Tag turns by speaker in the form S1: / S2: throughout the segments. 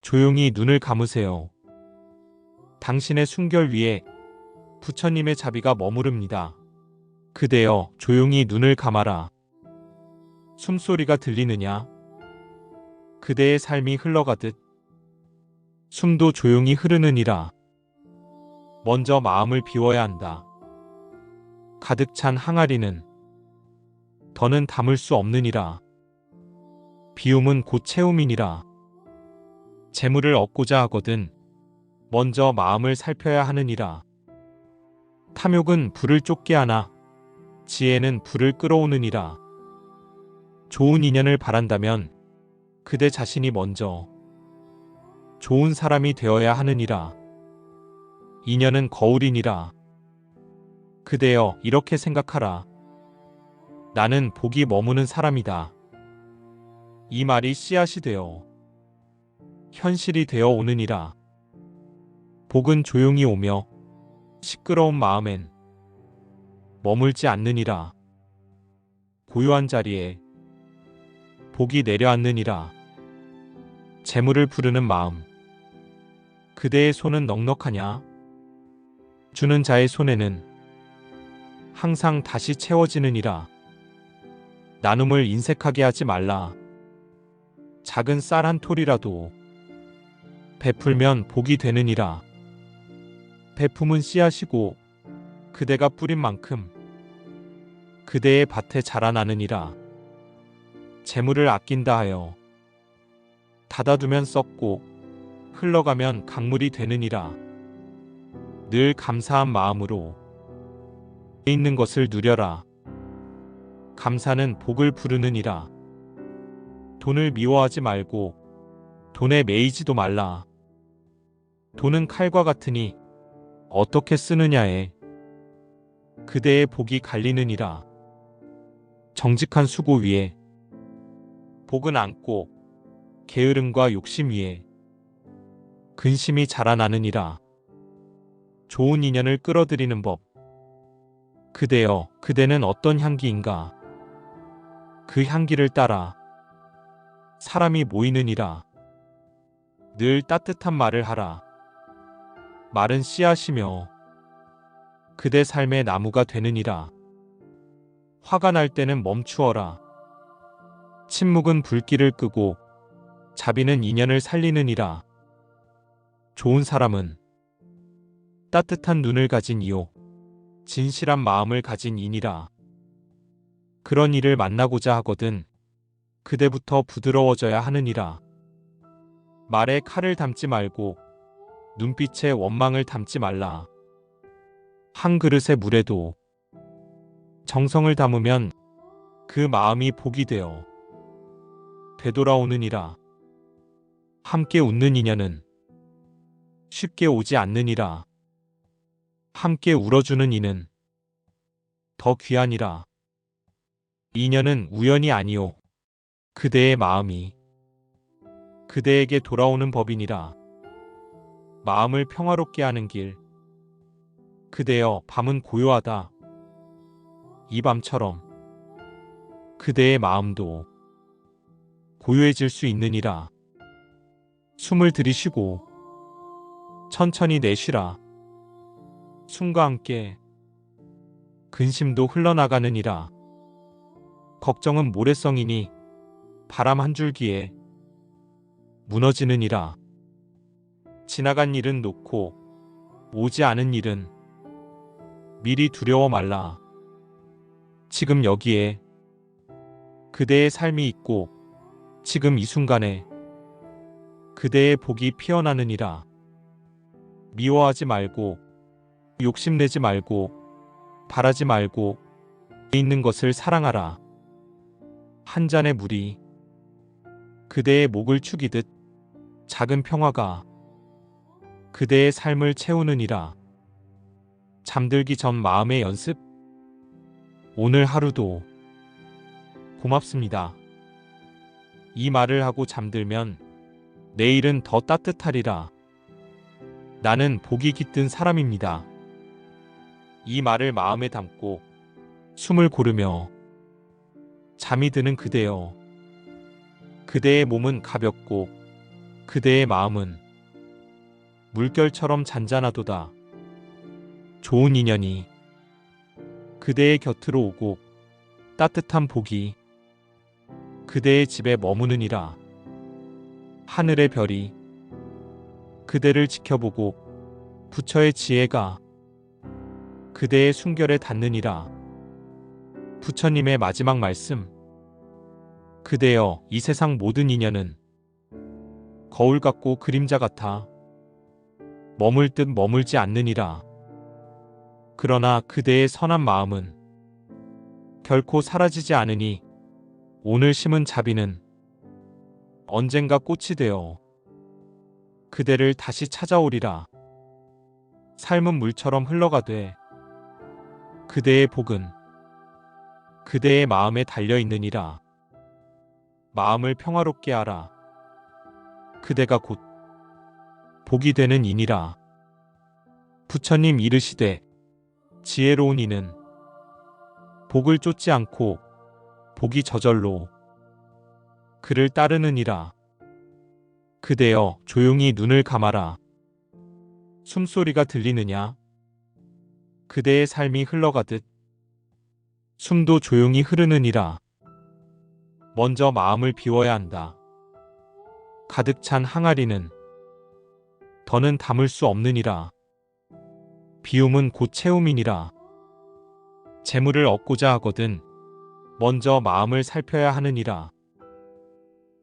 S1: 조용히 눈을 감으세요. 당신의 숨결 위에 부처님의 자비가 머무릅니다. 그대여, 조용히 눈을 감아라. 숨소리가 들리느냐? 그대의 삶이 흘러가듯 숨도 조용히 흐르느니라. 먼저 마음을 비워야 한다. 가득 찬 항아리는 더는 담을 수 없느니라. 비움은 곧 채움이니라. 재물을 얻고자 하거든 먼저 마음을 살펴야 하느니라. 탐욕은 불을 쫓게 하나 지혜는 불을 끌어오느니라. 좋은 인연을 바란다면 그대 자신이 먼저 좋은 사람이 되어야 하느니라. 인연은 거울이니라. 그대여, 이렇게 생각하라. 나는 복이 머무는 사람이다. 이 말이 씨앗이 되어 현실이 되어 오느니라. 복은 조용히 오며 시끄러운 마음엔 머물지 않느니라. 고요한 자리에 복이 내려앉느니라. 재물을 부르는 마음. 그대의 손은 넉넉하냐? 주는 자의 손에는 항상 다시 채워지느니라. 나눔을 인색하게 하지 말라. 작은 쌀 한 톨이라도 베풀면 복이 되느니라. 베품은 씨앗이고 그대가 뿌린 만큼 그대의 밭에 자라나느니라. 재물을 아낀다 하여 닫아두면 썩고 흘러가면 강물이 되느니라. 늘 감사한 마음으로 있는 것을 누려라. 감사는 복을 부르느니라. 돈을 미워하지 말고 돈에 매이지도 말라. 돈은 칼과 같으니 어떻게 쓰느냐에 그대의 복이 갈리느니라. 정직한 수고 위에 복은 앉고 게으름과 욕심 위에 근심이 자라나느니라. 좋은 인연을 끌어들이는 법. 그대여, 그대는 어떤 향기인가? 그 향기를 따라 사람이 모이느니라. 늘 따뜻한 말을 하라. 말은 씨앗이며 그대 삶의 나무가 되느니라. 화가 날 때는 멈추어라. 침묵은 불길을 끄고 자비는 인연을 살리느니라. 좋은 사람은 따뜻한 눈을 가진 이요 진실한 마음을 가진 이니라. 그런 이를 만나고자 하거든 그대부터 부드러워져야 하느니라. 말에 칼을 담지 말고 눈빛에 원망을 담지 말라. 한 그릇의 물에도 정성을 담으면 그 마음이 복이 되어 되돌아오느니라. 함께 웃는 인연은 쉽게 오지 않느니라. 함께 울어주는 이는 더 귀하니라. 인연은 우연이 아니오 그대의 마음이 그대에게 돌아오는 법이니라. 마음을 평화롭게 하는 길. 그대여, 밤은 고요하다. 이 밤처럼 그대의 마음도 고요해질 수 있느니라. 숨을 들이쉬고 천천히 내쉬라. 숨과 함께 근심도 흘러나가느니라. 걱정은 모래성이니 바람 한 줄기에 무너지느니라. 지나간 일은 놓고 오지 않은 일은 미리 두려워 말라. 지금 여기에 그대의 삶이 있고 지금 이 순간에 그대의 복이 피어나느니라. 미워하지 말고 욕심내지 말고 바라지 말고 있는 것을 사랑하라. 한 잔의 물이 그대의 목을 축이듯 작은 평화가 그대의 삶을 채우느니라. 잠들기 전 마음의 연습. 오늘 하루도 고맙습니다. 이 말을 하고 잠들면 내일은 더 따뜻하리라. 나는 복이 깃든 사람입니다. 이 말을 마음에 담고 숨을 고르며 잠이 드는 그대여. 그대의 몸은 가볍고 그대의 마음은 물결처럼 잔잔하도다. 좋은 인연이 그대의 곁으로 오고 따뜻한 복이 그대의 집에 머무느니라. 하늘의 별이 그대를 지켜보고 부처의 지혜가 그대의 순결에 닿느니라. 부처님의 마지막 말씀. 그대여, 이 세상 모든 인연은 거울 같고 그림자 같아 머물 듯 머물지 않느니라. 그러나 그대의 선한 마음은 결코 사라지지 않으니 오늘 심은 자비는 언젠가 꽃이 되어 그대를 다시 찾아오리라. 삶은 물처럼 흘러가되 그대의 복은 그대의 마음에 달려 있느니라. 마음을 평화롭게 하라. 그대가 곧 복이 되는 이니라. 부처님 이르시되 지혜로운 이는 복을 쫓지 않고 복이 저절로 그를 따르느니라. 그대여, 조용히 눈을 감아라. 숨소리가 들리느냐? 그대의 삶이 흘러가듯 숨도 조용히 흐르느니라. 먼저 마음을 비워야 한다. 가득 찬 항아리는 더는 담을 수 없느니라. 비움은 곧 채움이니라. 재물을 얻고자 하거든 먼저 마음을 살펴야 하느니라.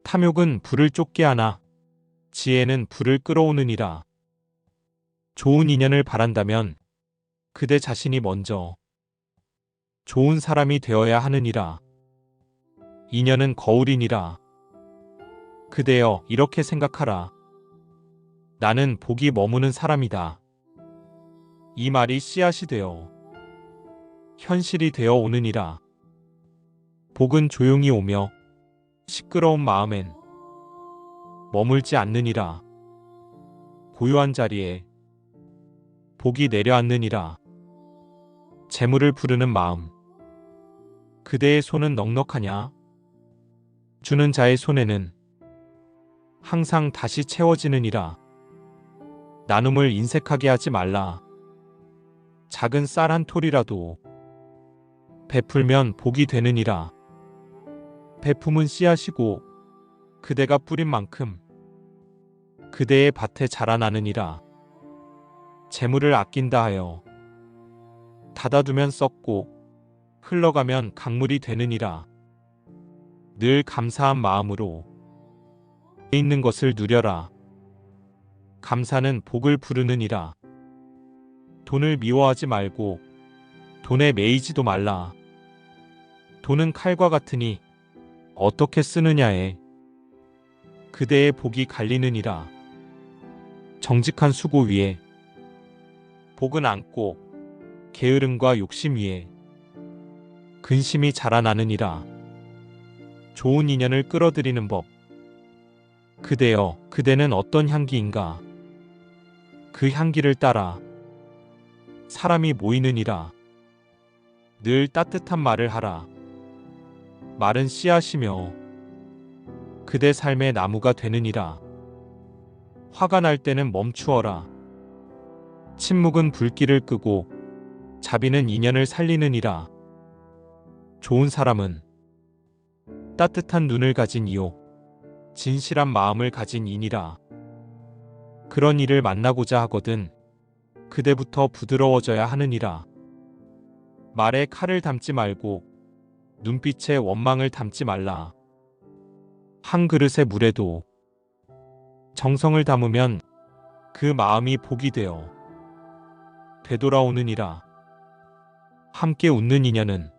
S1: 탐욕은 불을 쫓게 하나 지혜는 불을 끌어오느니라. 좋은 인연을 바란다면 그대 자신이 먼저 좋은 사람이 되어야 하느니라. 인연은 거울이니라. 그대여, 이렇게 생각하라. 나는 복이 머무는 사람이다. 이 말이 씨앗이 되어 현실이 되어 오느니라. 복은 조용히 오며 시끄러운 마음엔 머물지 않느니라. 고요한 자리에 복이 내려앉느니라. 재물을 부르는 마음. 그대의 손은 넉넉하냐? 주는 자의 손에는 항상 다시 채워지느니라. 나눔을 인색하게 하지 말라. 작은 쌀 한 톨이라도 베풀면 복이 되느니라. 베품은 씨앗이고 그대가 뿌린 만큼 그대의 밭에 자라나느니라. 재물을 아낀다 하여 닫아두면 썩고 흘러가면 강물이 되느니라. 늘 감사한 마음으로 있는 것을 누려라. 감사는 복을 부르느니라. 돈을 미워하지 말고 돈에 매이지도 말라. 돈은 칼과 같으니 어떻게 쓰느냐에 그대의 복이 갈리느니라. 정직한 수고 위에 복은 앉고 게으름과 욕심 위에 근심이 자라나느니라. 좋은 인연을 끌어들이는 법. 그대여, 그대는 어떤 향기인가? 그 향기를 따라 사람이 모이느니라. 늘 따뜻한 말을 하라. 말은 씨앗이며 그대 삶의 나무가 되느니라. 화가 날 때는 멈추어라. 침묵은 불길을 끄고 자비는 인연을 살리느니라. 좋은 사람은 따뜻한 눈을 가진 이요 진실한 마음을 가진 이니라. 그런 이를 만나고자 하거든 그대부터 부드러워져야 하느니라. 말에 칼을 담지 말고 눈빛에 원망을 담지 말라. 한 그릇의 물에도 정성을 담으면 그 마음이 복이 되어 되돌아오느니라. 함께 웃는 인연은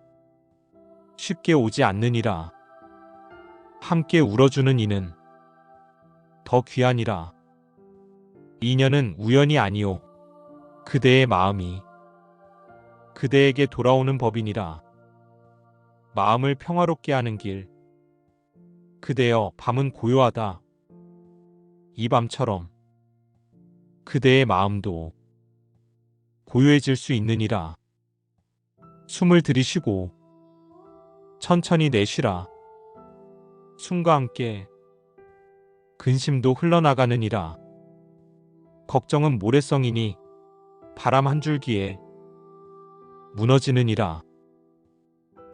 S1: 쉽게 오지 않느니라. 함께 울어주는 이는 더 귀하니라. 인연은 우연이 아니오 그대의 마음이 그대에게 돌아오는 법이니라. 마음을 평화롭게 하는 길. 그대여, 밤은 고요하다. 이 밤처럼 그대의 마음도 고요해질 수 있느니라. 숨을 들이쉬고 천천히 내쉬라. 숨과 함께 근심도 흘러나가느니라. 걱정은 모래성이니 바람 한 줄기에 무너지느니라.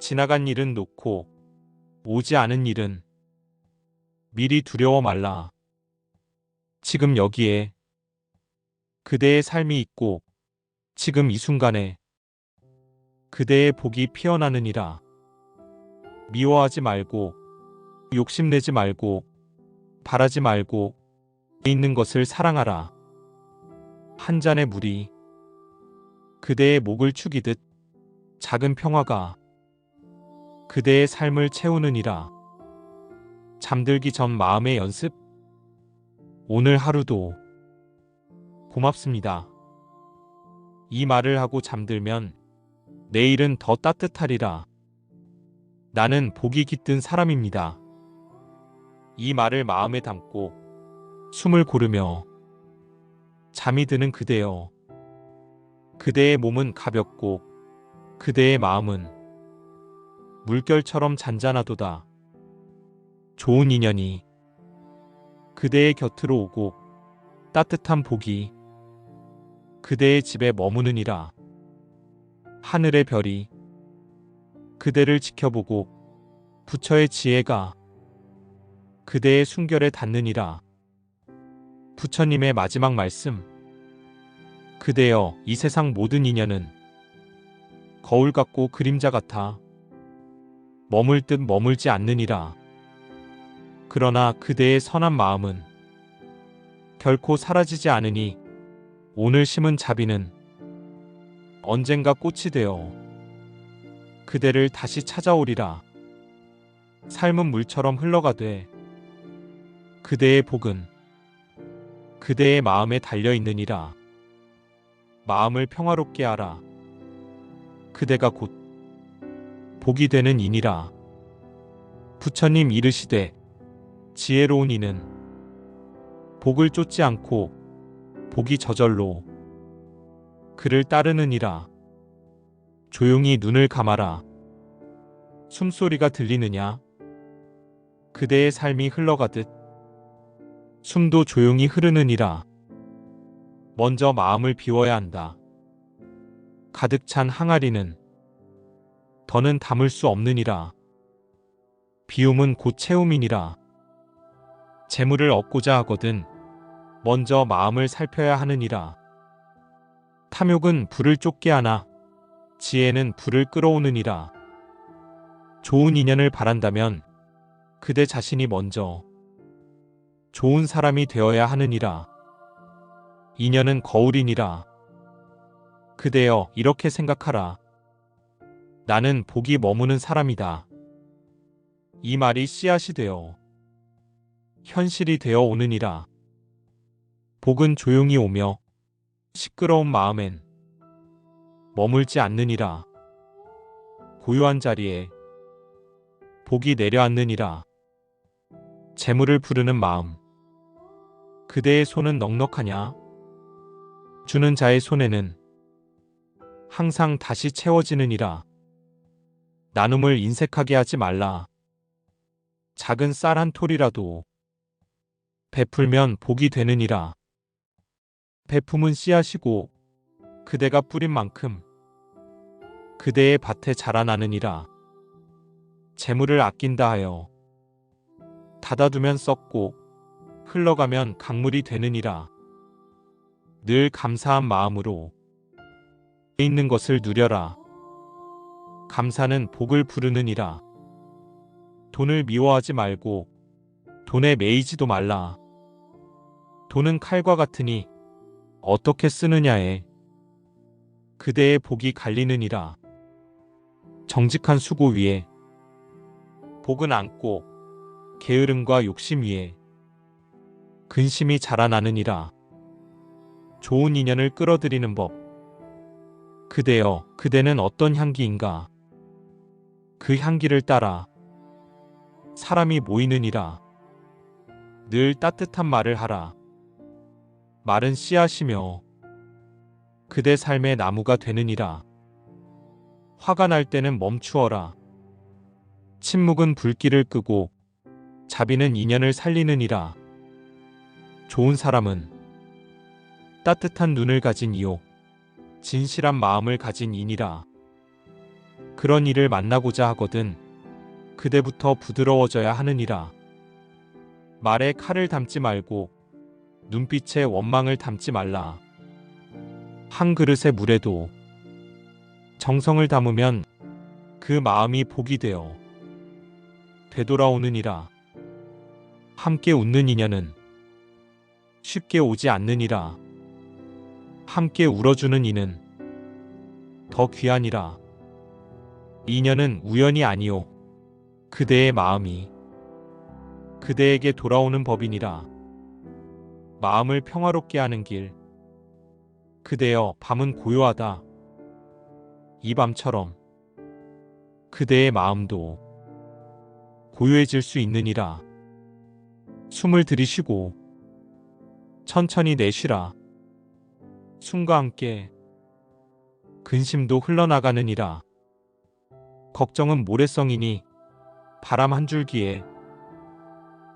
S1: 지나간 일은 놓고 오지 않은 일은 미리 두려워 말라. 지금 여기에 그대의 삶이 있고 지금 이 순간에 그대의 복이 피어나느니라. 미워하지 말고 욕심내지 말고 바라지 말고 있는 것을 사랑하라. 한 잔의 물이 그대의 목을 축이듯 작은 평화가 그대의 삶을 채우느니라. 잠들기 전 마음의 연습. 오늘 하루도 고맙습니다. 이 말을 하고 잠들면 내일은 더 따뜻하리라. 나는 복이 깃든 사람입니다. 이 말을 마음에 담고 숨을 고르며 잠이 드는 그대여. 그대의 몸은 가볍고 그대의 마음은 물결처럼 잔잔하도다. 좋은 인연이 그대의 곁으로 오고 따뜻한 복이 그대의 집에 머무느니라. 하늘의 별이 그대를 지켜보고 부처의 지혜가 그대의 순결에 닿느니라. 부처님의 마지막 말씀. 그대여, 이 세상 모든 인연은 거울 같고 그림자 같아 머물 듯 머물지 않느니라. 그러나 그대의 선한 마음은 결코 사라지지 않으니 오늘 심은 자비는 언젠가 꽃이 되어 그대를 다시 찾아오리라. 삶은 물처럼 흘러가되 그대의 복은 그대의 마음에 달려있느니라. 마음을 평화롭게 하라. 그대가 곧 복이 되는 이니라. 부처님 이르시되 지혜로운 이는 복을 쫓지 않고 복이 저절로 그를 따르느니라. 조용히 눈을 감아라. 숨소리가 들리느냐? 그대의 삶이 흘러가듯 숨도 조용히 흐르느니라. 먼저 마음을 비워야 한다. 가득 찬 항아리는 더는 담을 수 없느니라. 비움은 곧 채움이니라. 재물을 얻고자 하거든 먼저 마음을 살펴야 하느니라. 탐욕은 불을 쫓게 하나 지혜는 불을 끌어오느니라. 좋은 인연을 바란다면 그대 자신이 먼저 좋은 사람이 되어야 하느니라. 인연은 거울이니라. 그대여, 이렇게 생각하라. 나는 복이 머무는 사람이다. 이 말이 씨앗이 되어 현실이 되어 오느니라. 복은 조용히 오며 시끄러운 마음엔 머물지 않느니라. 고요한 자리에 복이 내려앉느니라. 재물을 부르는 마음. 그대의 손은 넉넉하냐? 주는 자의 손에는 항상 다시 채워지느니라. 나눔을 인색하게 하지 말라. 작은 쌀 한 톨이라도 베풀면 복이 되느니라. 베품은 씨앗이고 그대가 뿌린 만큼 그대의 밭에 자라나느니라. 재물을 아낀다 하여 닫아두면 썩고 흘러가면 강물이 되느니라. 늘 감사한 마음으로 있는 것을 누려라. 감사는 복을 부르느니라. 돈을 미워하지 말고 돈에 매이지도 말라. 돈은 칼과 같으니 어떻게 쓰느냐에 그대의 복이 갈리느니라. 정직한 수고 위에 복은 앉고 게으름과 욕심 위에 근심이 자라나느니라. 좋은 인연을 끌어들이는 법. 그대여, 그대는 어떤 향기인가? 그 향기를 따라 사람이 모이느니라. 늘 따뜻한 말을 하라. 말은 씨앗이며 그대 삶의 나무가 되느니라. 화가 날 때는 멈추어라. 침묵은 불길을 끄고 자비는 인연을 살리느니라. 좋은 사람은 따뜻한 눈을 가진 이요 진실한 마음을 가진 이니라. 그런 이를 만나고자 하거든 그대부터 부드러워져야 하느니라. 말에 칼을 담지 말고 눈빛에 원망을 담지 말라. 한 그릇의 물에도 정성을 담으면 그 마음이 복이 되어 되돌아오느니라. 함께 웃는 인연은 쉽게 오지 않느니라. 함께 울어주는 이는 더 귀하니라. 인연은 우연이 아니요 그대의 마음이 그대에게 돌아오는 법이니라. 마음을 평화롭게 하는 길. 그대여, 밤은 고요하다. 이 밤처럼 그대의 마음도 고요해질 수 있느니라. 숨을 들이쉬고 천천히 내쉬라. 숨과 함께 근심도 흘러나가느니라. 걱정은 모래성이니 바람 한 줄기에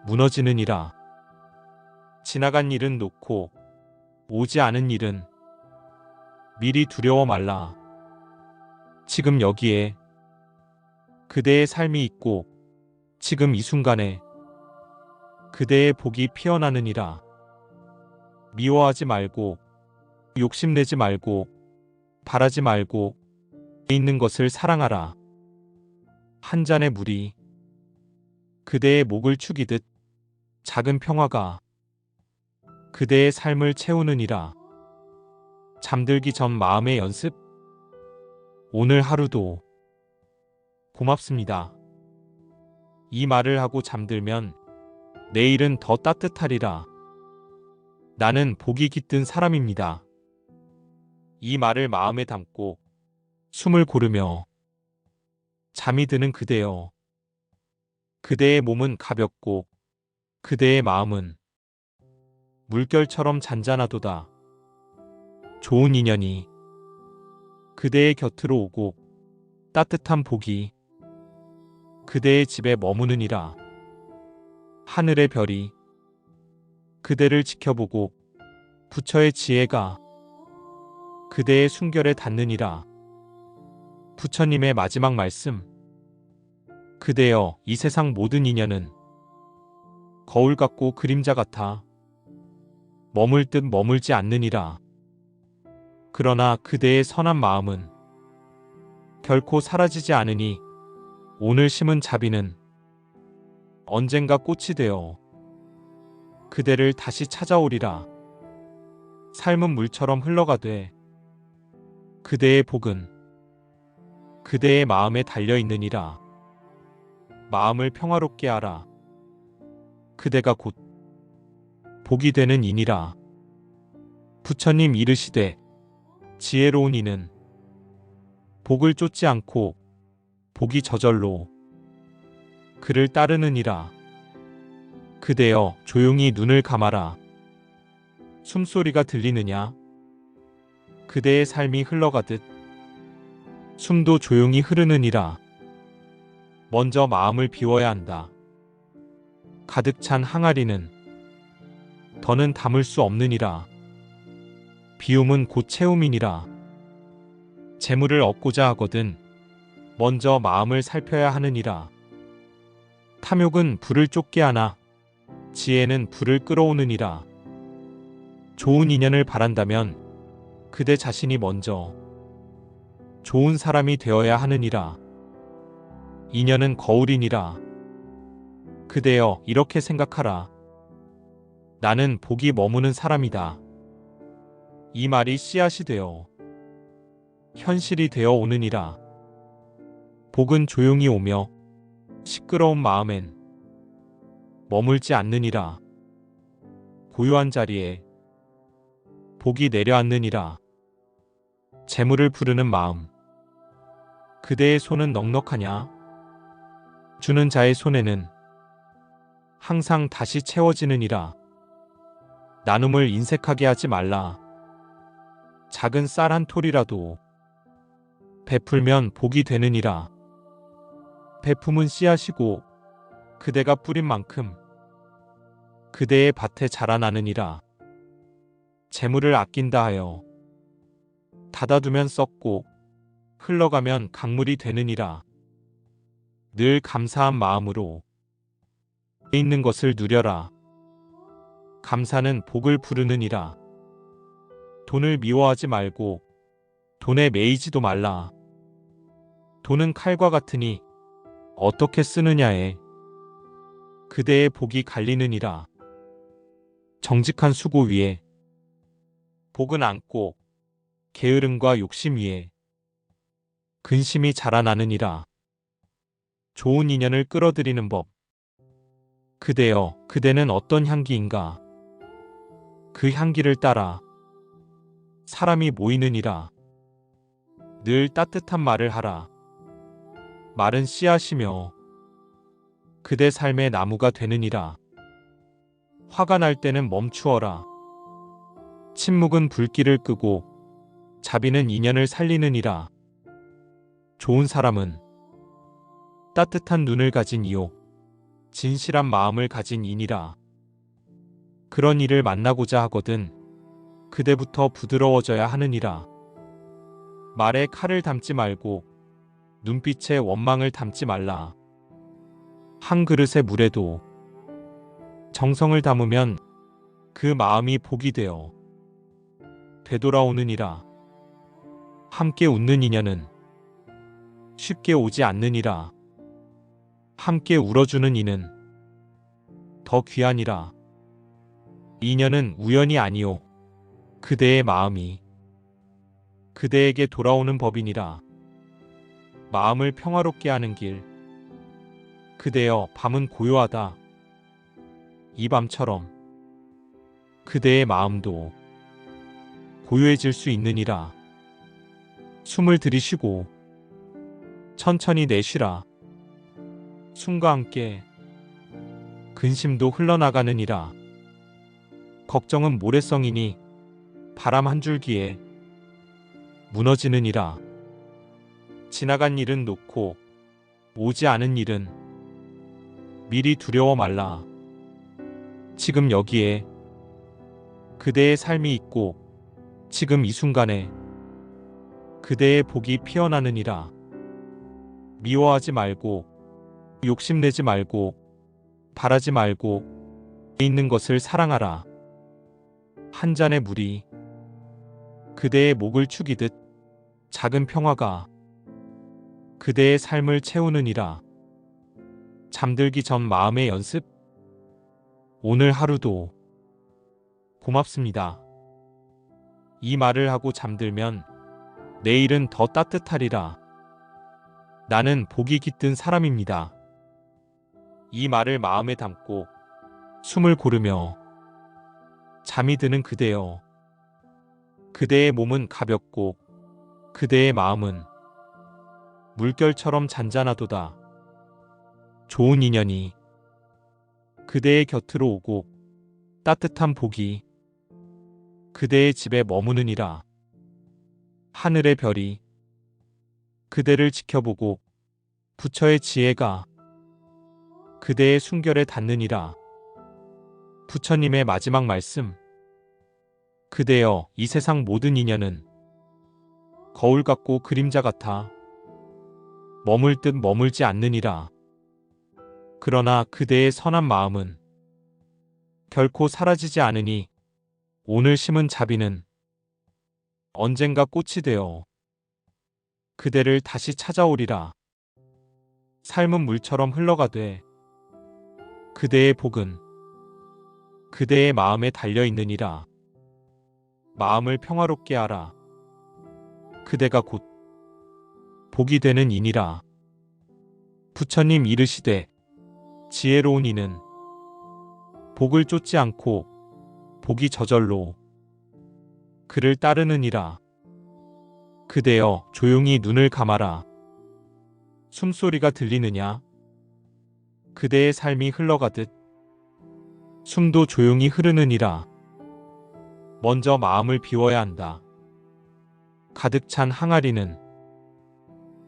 S1: 무너지느니라. 지나간 일은 놓고 오지 않은 일은 미리 두려워 말라. 지금 여기에 그대의 삶이 있고 지금 이 순간에 그대의 복이 피어나느니라. 미워하지 말고 욕심내지 말고 바라지 말고 있는 것을 사랑하라. 한 잔의 물이 그대의 목을 축이듯 작은 평화가 그대의 삶을 채우느니라. 잠들기 전 마음의 연습. 오늘 하루도 고맙습니다. 이 말을 하고 잠들면 내일은 더 따뜻하리라. 나는 복이 깃든 사람입니다. 이 말을 마음에 담고 숨을 고르며 잠이 드는 그대여. 그대의 몸은 가볍고 그대의 마음은 물결처럼 잔잔하도다. 좋은 인연이 그대의 곁으로 오고 따뜻한 복이 그대의 집에 머무느니라. 하늘의 별이 그대를 지켜보고 부처의 지혜가 그대의 순결에 닿느니라. 부처님의 마지막 말씀. 그대여, 이 세상 모든 인연은 거울 같고 그림자 같아 머물 듯 머물지 않느니라. 그러나 그대의 선한 마음은 결코 사라지지 않으니 오늘 심은 자비는 언젠가 꽃이 되어 그대를 다시 찾아오리라. 삶은 물처럼 흘러가되 그대의 복은 그대의 마음에 달려있느니라. 마음을 평화롭게 하라. 그대가 곧 복이 되는 이니라. 부처님 이르시되 지혜로운 이는 복을 쫓지 않고 복이 저절로 그를 따르느니라. 그대여, 조용히 눈을 감아라. 숨소리가 들리느냐? 그대의 삶이 흘러가듯 숨도 조용히 흐르느니라. 먼저 마음을 비워야 한다. 가득 찬 항아리는 더는 담을 수 없느니라. 비움은 곧 채움이니라. 재물을 얻고자 하거든 먼저 마음을 살펴야 하느니라. 탐욕은 불을 쫓게 하나 지혜는 불을 끌어오느니라. 좋은 인연을 바란다면 그대 자신이 먼저 좋은 사람이 되어야 하느니라. 인연은 거울이니라. 그대여, 이렇게 생각하라. 나는 복이 머무는 사람이다. 이 말이 씨앗이 되어 현실이 되어 오느니라. 복은 조용히 오며 시끄러운 마음엔 머물지 않느니라. 고요한 자리에 복이 내려앉느니라. 재물을 부르는 마음. 그대의 손은 넉넉하냐? 주는 자의 손에는 항상 다시 채워지느니라. 나눔을 인색하게 하지 말라. 작은 쌀 한 톨이라도 베풀면 복이 되느니라. 베품은 씨앗이고 그대가 뿌린 만큼 그대의 밭에 자라나느니라. 재물을 아낀다 하여 닫아두면 썩고 흘러가면 강물이 되느니라. 늘 감사한 마음으로 있는 것을 누려라. 감사는 복을 부르느니라. 돈을 미워하지 말고 돈에 매이지도 말라. 돈은 칼과 같으니 어떻게 쓰느냐에 그대의 복이 갈리느니라. 정직한 수고 위에 복은 앉고 게으름과 욕심 위에 근심이 자라나느니라. 좋은 인연을 끌어들이는 법. 그대여, 그대는 어떤 향기인가? 그 향기를 따라 사람이 모이느니라. 늘 따뜻한 말을 하라. 말은 씨앗이며 그대 삶의 나무가 되느니라. 화가 날 때는 멈추어라. 침묵은 불길을 끄고 자비는 인연을 살리느니라. 좋은 사람은 따뜻한 눈을 가진 이요 진실한 마음을 가진 이니라. 그런 이를 만나고자 하거든 그대부터 부드러워져야 하느니라. 말에 칼을 담지 말고 눈빛에 원망을 담지 말라. 한 그릇의 물에도 정성을 담으면 그 마음이 복이 되어 되돌아오느니라. 함께 웃는 인연은 쉽게 오지 않느니라. 함께 울어주는 이는 더 귀하니라. 인연은 우연이 아니요 그대의 마음이 그대에게 돌아오는 법이니라. 마음을 평화롭게 하는 길. 그대여, 밤은 고요하다. 이 밤처럼 그대의 마음도 고요해질 수 있느니라. 숨을 들이쉬고 천천히 내쉬라. 숨과 함께 근심도 흘러나가느니라. 걱정은 모래성이니 바람 한 줄기에 무너지느니라. 지나간 일은 놓고 오지 않은 일은 미리 두려워 말라. 지금 여기에 그대의 삶이 있고 지금 이 순간에 그대의 복이 피어나느니라. 미워하지 말고 욕심내지 말고 바라지 말고 있는 것을 사랑하라. 한 잔의 물이 그대의 목을 축이듯 작은 평화가 그대의 삶을 채우느니라. 잠들기 전 마음의 연습. 오늘 하루도 고맙습니다. 이 말을 하고 잠들면 내일은 더 따뜻하리라. 나는 복이 깃든 사람입니다. 이 말을 마음에 담고 숨을 고르며 잠이 드는 그대여. 그대의 몸은 가볍고 그대의 마음은 물결처럼 잔잔하도다. 좋은 인연이 그대의 곁으로 오고 따뜻한 복이 그대의 집에 머무느니라. 하늘의 별이 그대를 지켜보고 부처의 지혜가 그대의 순결에 닿느니라. 부처님의 마지막 말씀. 그대여, 이 세상 모든 인연은 거울 같고 그림자 같아 머물 듯 머물지 않느니라. 그러나 그대의 선한 마음은 결코 사라지지 않으니 오늘 심은 자비는 언젠가 꽃이 되어 그대를 다시 찾아오리라. 삶은 물처럼 흘러가되 그대의 복은 그대의 마음에 달려있느니라. 마음을 평화롭게 하라. 그대가 곧 복이 되는 이니라. 부처님 이르시되 지혜로운 이는 복을 쫓지 않고 복이 저절로 그를 따르느니라. 그대여, 조용히 눈을 감아라. 숨소리가 들리느냐? 그대의 삶이 흘러가듯 숨도 조용히 흐르느니라. 먼저 마음을 비워야 한다. 가득 찬 항아리는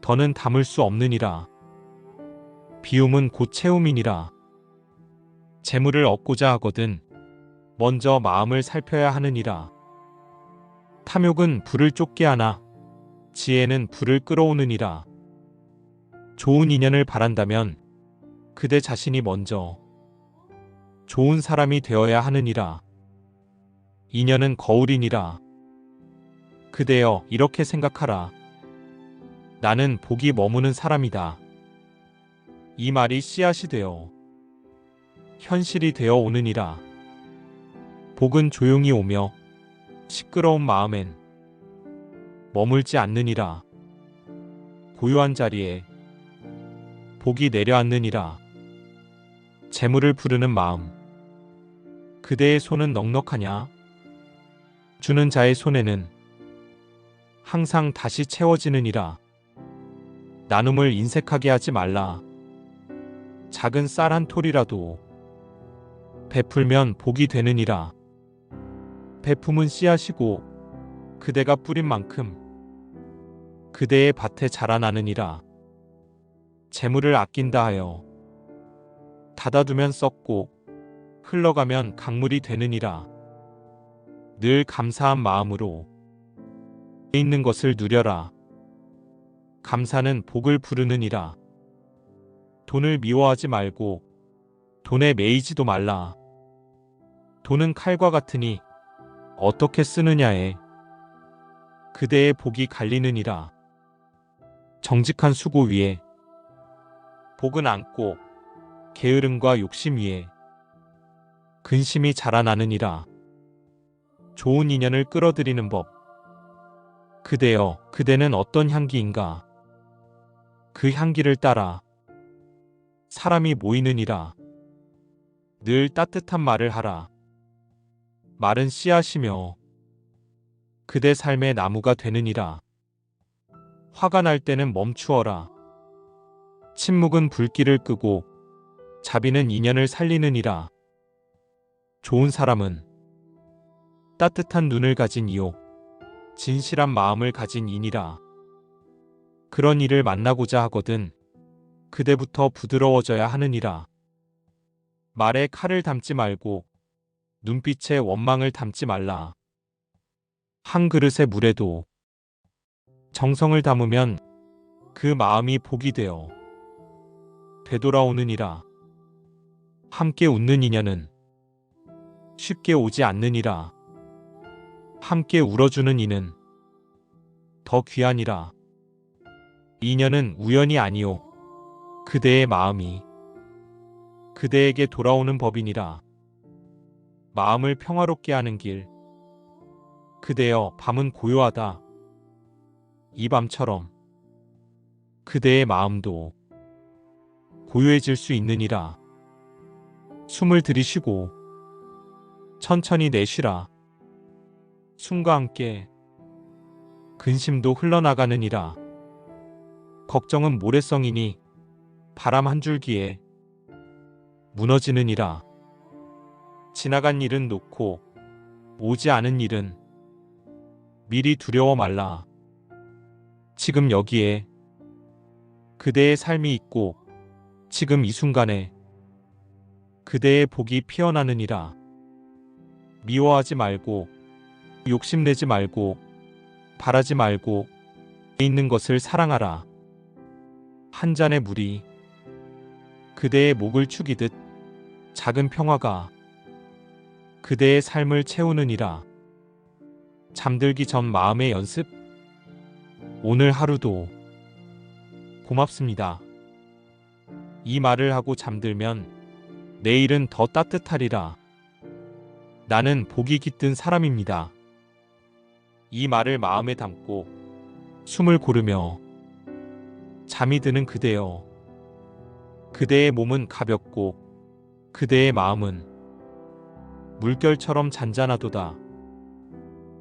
S1: 더는 담을 수 없느니라. 비움은 곧 채움이니라. 재물을 얻고자 하거든 먼저 마음을 살펴야 하느니라. 탐욕은 불을 쫓게 하나 지혜는 불을 끌어오느니라. 좋은 인연을 바란다면 그대 자신이 먼저 좋은 사람이 되어야 하느니라. 인연은 거울이니라. 그대여 이렇게 생각하라. 나는 복이 머무는 사람이다. 이 말이 씨앗이 되어 현실이 되어 오느니라. 복은 조용히 오며 시끄러운 마음엔 머물지 않느니라. 고요한 자리에 복이 내려앉느니라. 재물을 부르는 마음. 그대의 손은 넉넉하냐? 주는 자의 손에는 항상 다시 채워지느니라. 나눔을 인색하게 하지 말라. 작은 쌀 한 톨이라도 베풀면 복이 되느니라. 베품은 씨앗이고 그대가 뿌린 만큼 그대의 밭에 자라나느니라. 재물을 아낀다 하여 닫아두면 썩고 흘러가면 강물이 되느니라. 늘 감사한 마음으로 있는 것을 누려라. 감사는 복을 부르느니라. 돈을 미워하지 말고 돈에 매이지도 말라. 돈은 칼과 같으니 어떻게 쓰느냐에 그대의 복이 갈리느니라. 정직한 수고 위에 복은 앉고 게으름과 욕심 위에 근심이 자라나느니라. 좋은 인연을 끌어들이는 법. 그대여, 그대는 어떤 향기인가? 그 향기를 따라 사람이 모이느니라. 늘 따뜻한 말을 하라. 말은 씨앗이며 그대 삶의 나무가 되느니라. 화가 날 때는 멈추어라. 침묵은 불길을 끄고 자비는 인연을 살리느니라. 좋은 사람은 따뜻한 눈을 가진 이요 진실한 마음을 가진 이니라. 그런 이를 만나고자 하거든 그대부터 부드러워져야 하느니라. 말에 칼을 담지 말고 눈빛에 원망을 담지 말라. 한 그릇의 물에도 정성을 담으면 그 마음이 복이 되어 되돌아오느니라. 함께 웃는 인연은 쉽게 오지 않느니라. 함께 울어주는 이는 더 귀하니라. 인연은 우연이 아니오. 그대의 마음이 그대에게 돌아오는 법이니라. 마음을 평화롭게 하는 길. 그대여, 밤은 고요하다. 이 밤처럼 그대의 마음도 고요해질 수 있느니라. 숨을 들이쉬고 천천히 내쉬라. 숨과 함께 근심도 흘러나가느니라. 걱정은 모래성이니 바람 한 줄기에 무너지느니라. 지나간 일은 놓고 오지 않은 일은 미리 두려워 말라. 지금 여기에 그대의 삶이 있고 지금 이 순간에 그대의 복이 피어나느니라. 미워하지 말고 욕심내지 말고 바라지 말고 있는 것을 사랑하라. 한 잔의 물이 그대의 목을 축이듯 작은 평화가 그대의 삶을 채우느니라. 잠들기 전 마음의 연습. 오늘 하루도 고맙습니다. 이 말을 하고 잠들면 내일은 더 따뜻하리라. 나는 복이 깃든 사람입니다. 이 말을 마음에 담고 숨을 고르며 잠이 드는 그대여. 그대의 몸은 가볍고 그대의 마음은 물결처럼 잔잔하도다.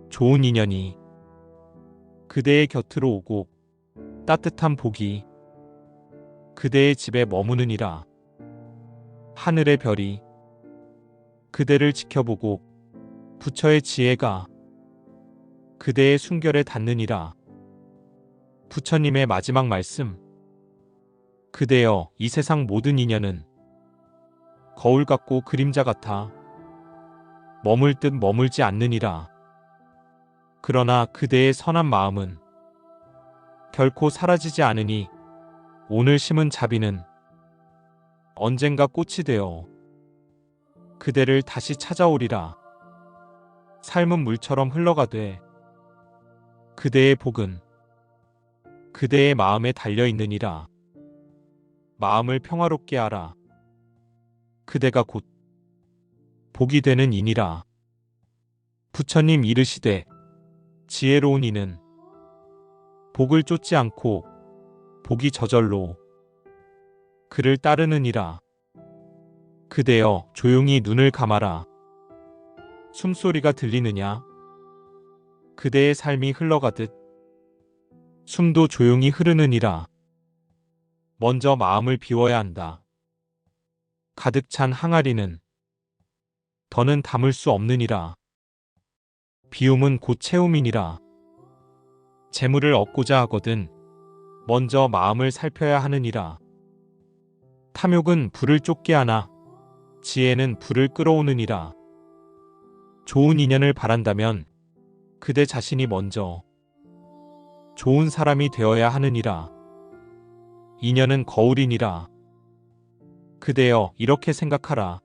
S1: 좋은 인연이 그대의 곁으로 오고 따뜻한 복이 그대의 집에 머무느니라. 하늘의 별이 그대를 지켜보고 부처의 지혜가 그대의 순결에 닿느니라. 부처님의 마지막 말씀. 그대여, 이 세상 모든 인연은 거울 같고 그림자 같아 머물 듯 머물지 않느니라. 그러나 그대의 선한 마음은 결코 사라지지 않으니 오늘 심은 자비는 언젠가 꽃이 되어 그대를 다시 찾아오리라. 삶은 물처럼 흘러가되 그대의 복은 그대의 마음에 달려있느니라. 마음을 평화롭게 하라. 그대가 곧 복이 되는 이니라. 부처님 이르시되 지혜로운 이는 복을 쫓지 않고 복이 저절로 그를 따르느니라. 그대여 조용히 눈을 감아라. 숨소리가 들리느냐? 그대의 삶이 흘러가듯 숨도 조용히 흐르느니라. 먼저 마음을 비워야 한다. 가득 찬 항아리는 더는 담을 수 없느니라. 비움은 곧 채움이니라. 재물을 얻고자 하거든 먼저 마음을 살펴야 하느니라. 탐욕은 불을 쫓게 하나 지혜는 불을 끌어오느니라. 좋은 인연을 바란다면 그대 자신이 먼저 좋은 사람이 되어야 하느니라. 인연은 거울이니라. 그대여 이렇게 생각하라.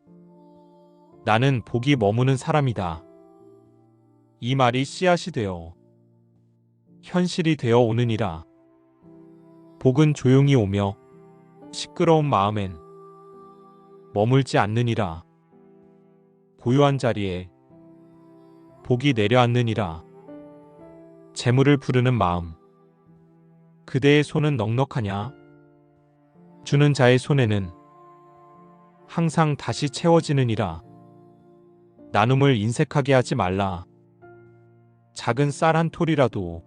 S1: 나는 복이 머무는 사람이다. 이 말이 씨앗이 되어 현실이 되어 오느니라. 복은 조용히 오며 시끄러운 마음엔 머물지 않느니라. 고요한 자리에 복이 내려앉느니라. 재물을 부르는 마음. 그대의 손은 넉넉하냐? 주는 자의 손에는 항상 다시 채워지느니라. 나눔을 인색하게 하지 말라. 작은 쌀 한 톨이라도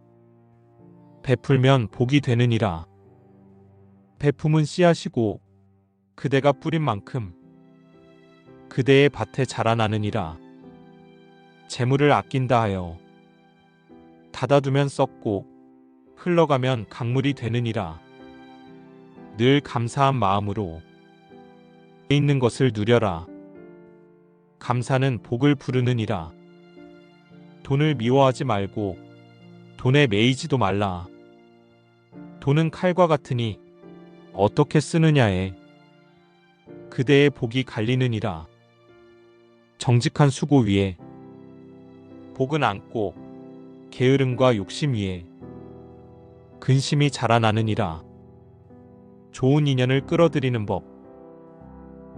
S1: 베풀면 복이 되느니라. 베품은 씨앗이고 그대가 뿌린 만큼 그대의 밭에 자라나느니라. 재물을 아낀다 하여 닫아두면 썩고 흘러가면 강물이 되느니라. 늘 감사한 마음으로 있는 것을 누려라. 감사는 복을 부르느니라. 돈을 미워하지 말고 돈에 매이지도 말라. 돈은 칼과 같으니 어떻게 쓰느냐에 그대의 복이 갈리느니라. 정직한 수고 위에 복은 앉고 게으름과 욕심 위에 근심이 자라나느니라. 좋은 인연을 끌어들이는 법.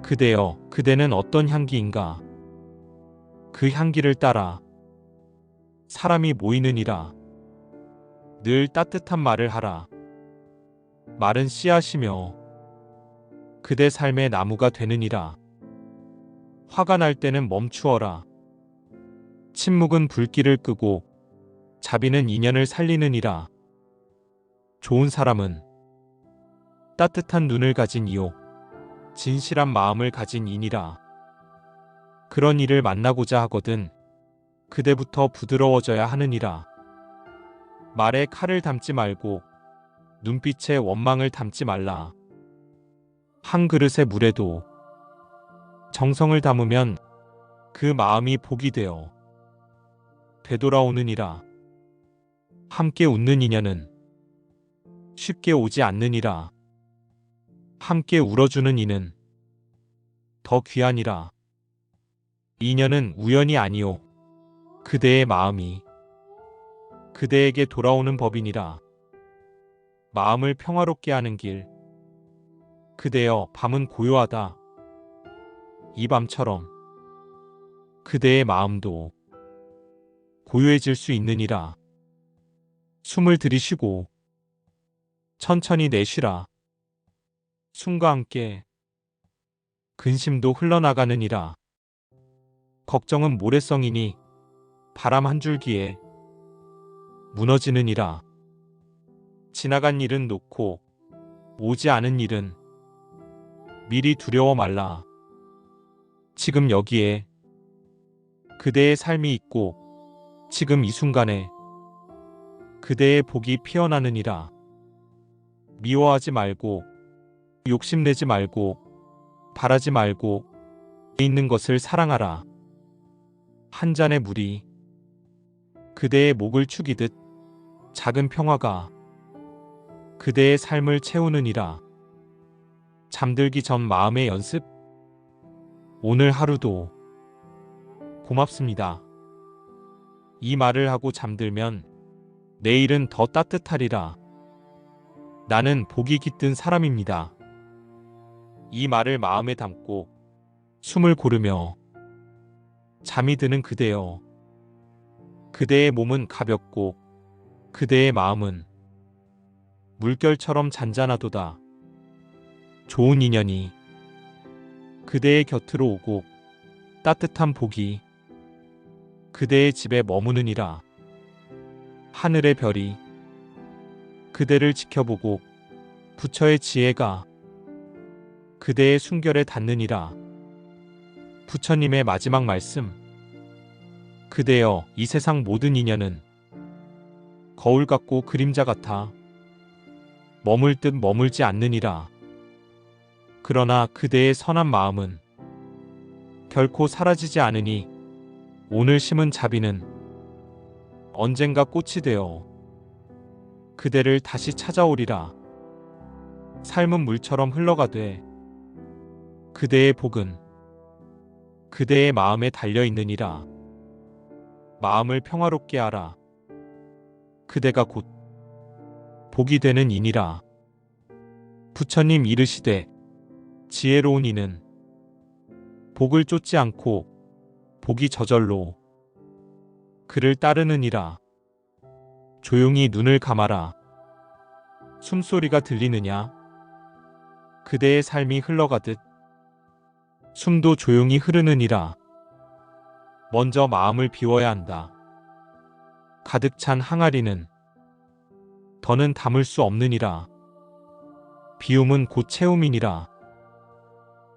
S1: 그대여, 그대는 어떤 향기인가? 그 향기를 따라 사람이 모이느니라. 늘 따뜻한 말을 하라. 말은 씨앗이며 그대 삶의 나무가 되느니라. 화가 날 때는 멈추어라. 침묵은 불길을 끄고 자비는 인연을 살리느니라. 좋은 사람은 따뜻한 눈을 가진 이요 진실한 마음을 가진 이니라. 그런 이를 만나고자 하거든 그대부터 부드러워져야 하느니라. 말에 칼을 담지 말고 눈빛에 원망을 담지 말라. 한 그릇의 물에도 정성을 담으면 그 마음이 복이 되어 되돌아오느니라. 함께 웃는 인연은 쉽게 오지 않느니라. 함께 울어주는 이는 더 귀하니라. 인연은 우연이 아니오 그대의 마음이 그대에게 돌아오는 법이니라. 마음을 평화롭게 하는 길. 그대여, 밤은 고요하다. 이 밤처럼 그대의 마음도 고요해질 수 있느니라. 숨을 들이쉬고 천천히 내쉬라. 숨과 함께 근심도 흘러나가느니라. 걱정은 모래성이니 바람 한 줄기에 무너지느니라. 지나간 일은 놓고 오지 않은 일은 미리 두려워 말라. 지금 여기에 그대의 삶이 있고 지금 이 순간에 그대의 복이 피어나느니라. 미워하지 말고 욕심내지 말고 바라지 말고 있는 것을 사랑하라. 한 잔의 물이 그대의 목을 축이듯 작은 평화가 그대의 삶을 채우느니라. 잠들기 전 마음의 연습. 오늘 하루도 고맙습니다. 이 말을 하고 잠들면 내일은 더 따뜻하리라. 나는 복이 깃든 사람입니다. 이 말을 마음에 담고 숨을 고르며 잠이 드는 그대여. 그대의 몸은 가볍고 그대의 마음은 물결처럼 잔잔하도다. 좋은 인연이 그대의 곁으로 오고 따뜻한 복이 그대의 집에 머무느니라. 하늘의 별이 그대를 지켜보고 부처의 지혜가 그대의 순결에 닿느니라. 부처님의 마지막 말씀. 그대여, 이 세상 모든 인연은 거울 같고 그림자 같아 머물 듯 머물지 않느니라. 그러나 그대의 선한 마음은 결코 사라지지 않으니 오늘 심은 자비는 언젠가 꽃이 되어 그대를 다시 찾아오리라. 삶은 물처럼 흘러가되 그대의 복은 그대의 마음에 달려있느니라. 마음을 평화롭게 하라. 그대가 곧 복이 되는 이니라. 부처님 이르시되 지혜로운 이는 복을 쫓지 않고 복이 저절로 그를 따르느니라. 조용히 눈을 감아라. 숨소리가 들리느냐? 그대의 삶이 흘러가듯 숨도 조용히 흐르느니라. 먼저 마음을 비워야 한다. 가득 찬 항아리는 더는 담을 수 없느니라. 비움은 곧 채움이니라.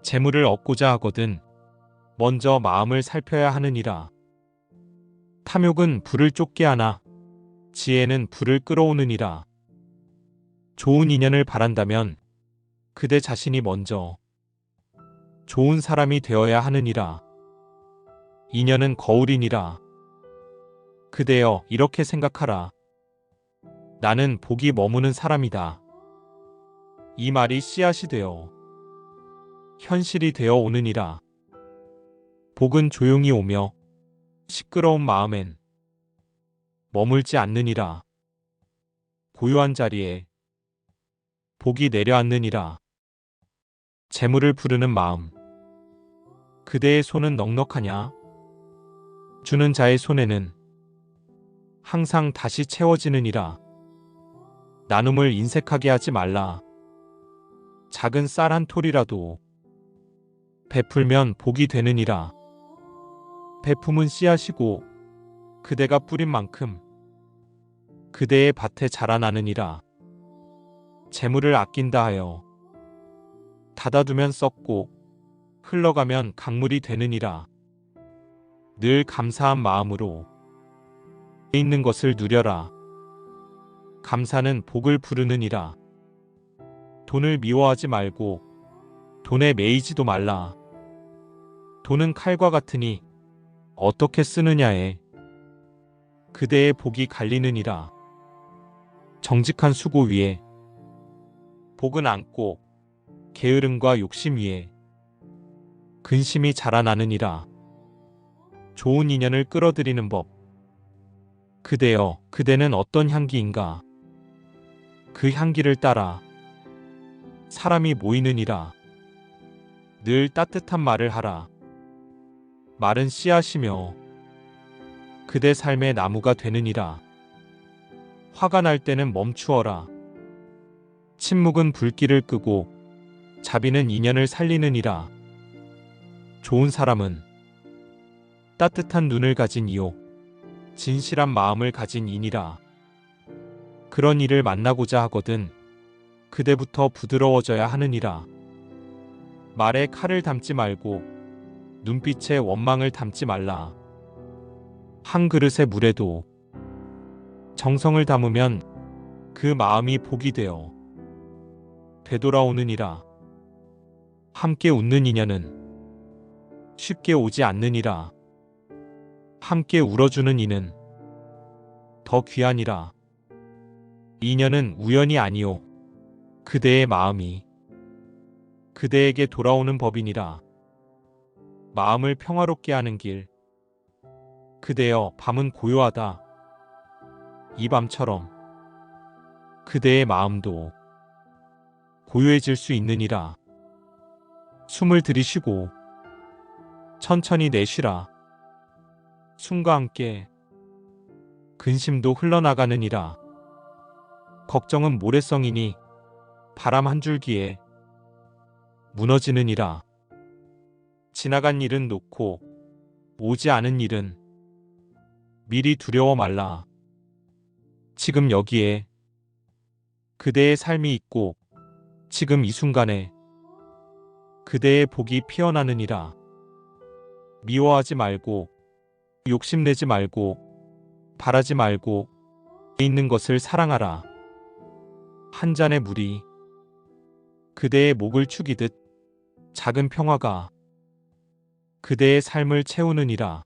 S1: 재물을 얻고자 하거든 먼저 마음을 살펴야 하느니라. 탐욕은 불을 쫓게 하나 지혜는 불을 끌어오느니라. 좋은 인연을 바란다면 그대 자신이 먼저 좋은 사람이 되어야 하느니라. 인연은 거울이니라. 그대여, 이렇게 생각하라. 나는 복이 머무는 사람이다. 이 말이 씨앗이 되어 현실이 되어 오느니라. 복은 조용히 오며 시끄러운 마음엔 머물지 않느니라. 고요한 자리에 복이 내려앉느니라. 재물을 부르는 마음. 그대의 손은 넉넉하냐? 주는 자의 손에는 항상 다시 채워지느니라. 나눔을 인색하게 하지 말라. 작은 쌀 한 톨이라도 베풀면 복이 되느니라. 베품은 씨앗이고 그대가 뿌린 만큼 그대의 밭에 자라나느니라. 재물을 아낀다 하여 닫아두면 썩고 흘러가면 강물이 되느니라. 늘 감사한 마음으로 있는 것을 누려라. 감사는 복을 부르느니라. 돈을 미워하지 말고 돈에 매이지도 말라. 돈은 칼과 같으니 어떻게 쓰느냐에 그대의 복이 갈리느니라. 정직한 수고 위에 복은 앉고 게으름과 욕심 위에 근심이 자라나느니라. 좋은 인연을 끌어들이는 법. 그대여, 그대는 어떤 향기인가? 그 향기를 따라 사람이 모이느니라. 늘 따뜻한 말을 하라. 말은 씨앗이며 그대 삶의 나무가 되느니라. 화가 날 때는 멈추어라. 침묵은 불길을 끄고 자비는 인연을 살리느니라. 좋은 사람은 따뜻한 눈을 가진 이요 진실한 마음을 가진 이니라. 그런 이를 만나고자 하거든 그대부터 부드러워져야 하느니라. 말에 칼을 담지 말고 눈빛에 원망을 담지 말라. 한 그릇의 물에도 정성을 담으면 그 마음이 복이 되어 되돌아오느니라. 함께 웃는 인연은 쉽게 오지 않느니라. 함께 울어주는 이는 더 귀하니라. 인연은 우연이 아니요 그대의 마음이 그대에게 돌아오는 법이니라. 마음을 평화롭게 하는 길. 그대여, 밤은 고요하다. 이 밤처럼 그대의 마음도 고요해질 수 있느니라. 숨을 들이쉬고 천천히 내쉬라. 숨과 함께 근심도 흘러나가느니라. 걱정은 모래성이니 바람 한 줄기에 무너지느니라. 지나간 일은 놓고 오지 않은 일은 미리 두려워 말라. 지금 여기에 그대의 삶이 있고 지금 이 순간에 그대의 복이 피어나느니라. 미워하지 말고 욕심내지 말고 바라지 말고 있는 것을 사랑하라. 한 잔의 물이 그대의 목을 축이듯 작은 평화가 그대의 삶을 채우느니라.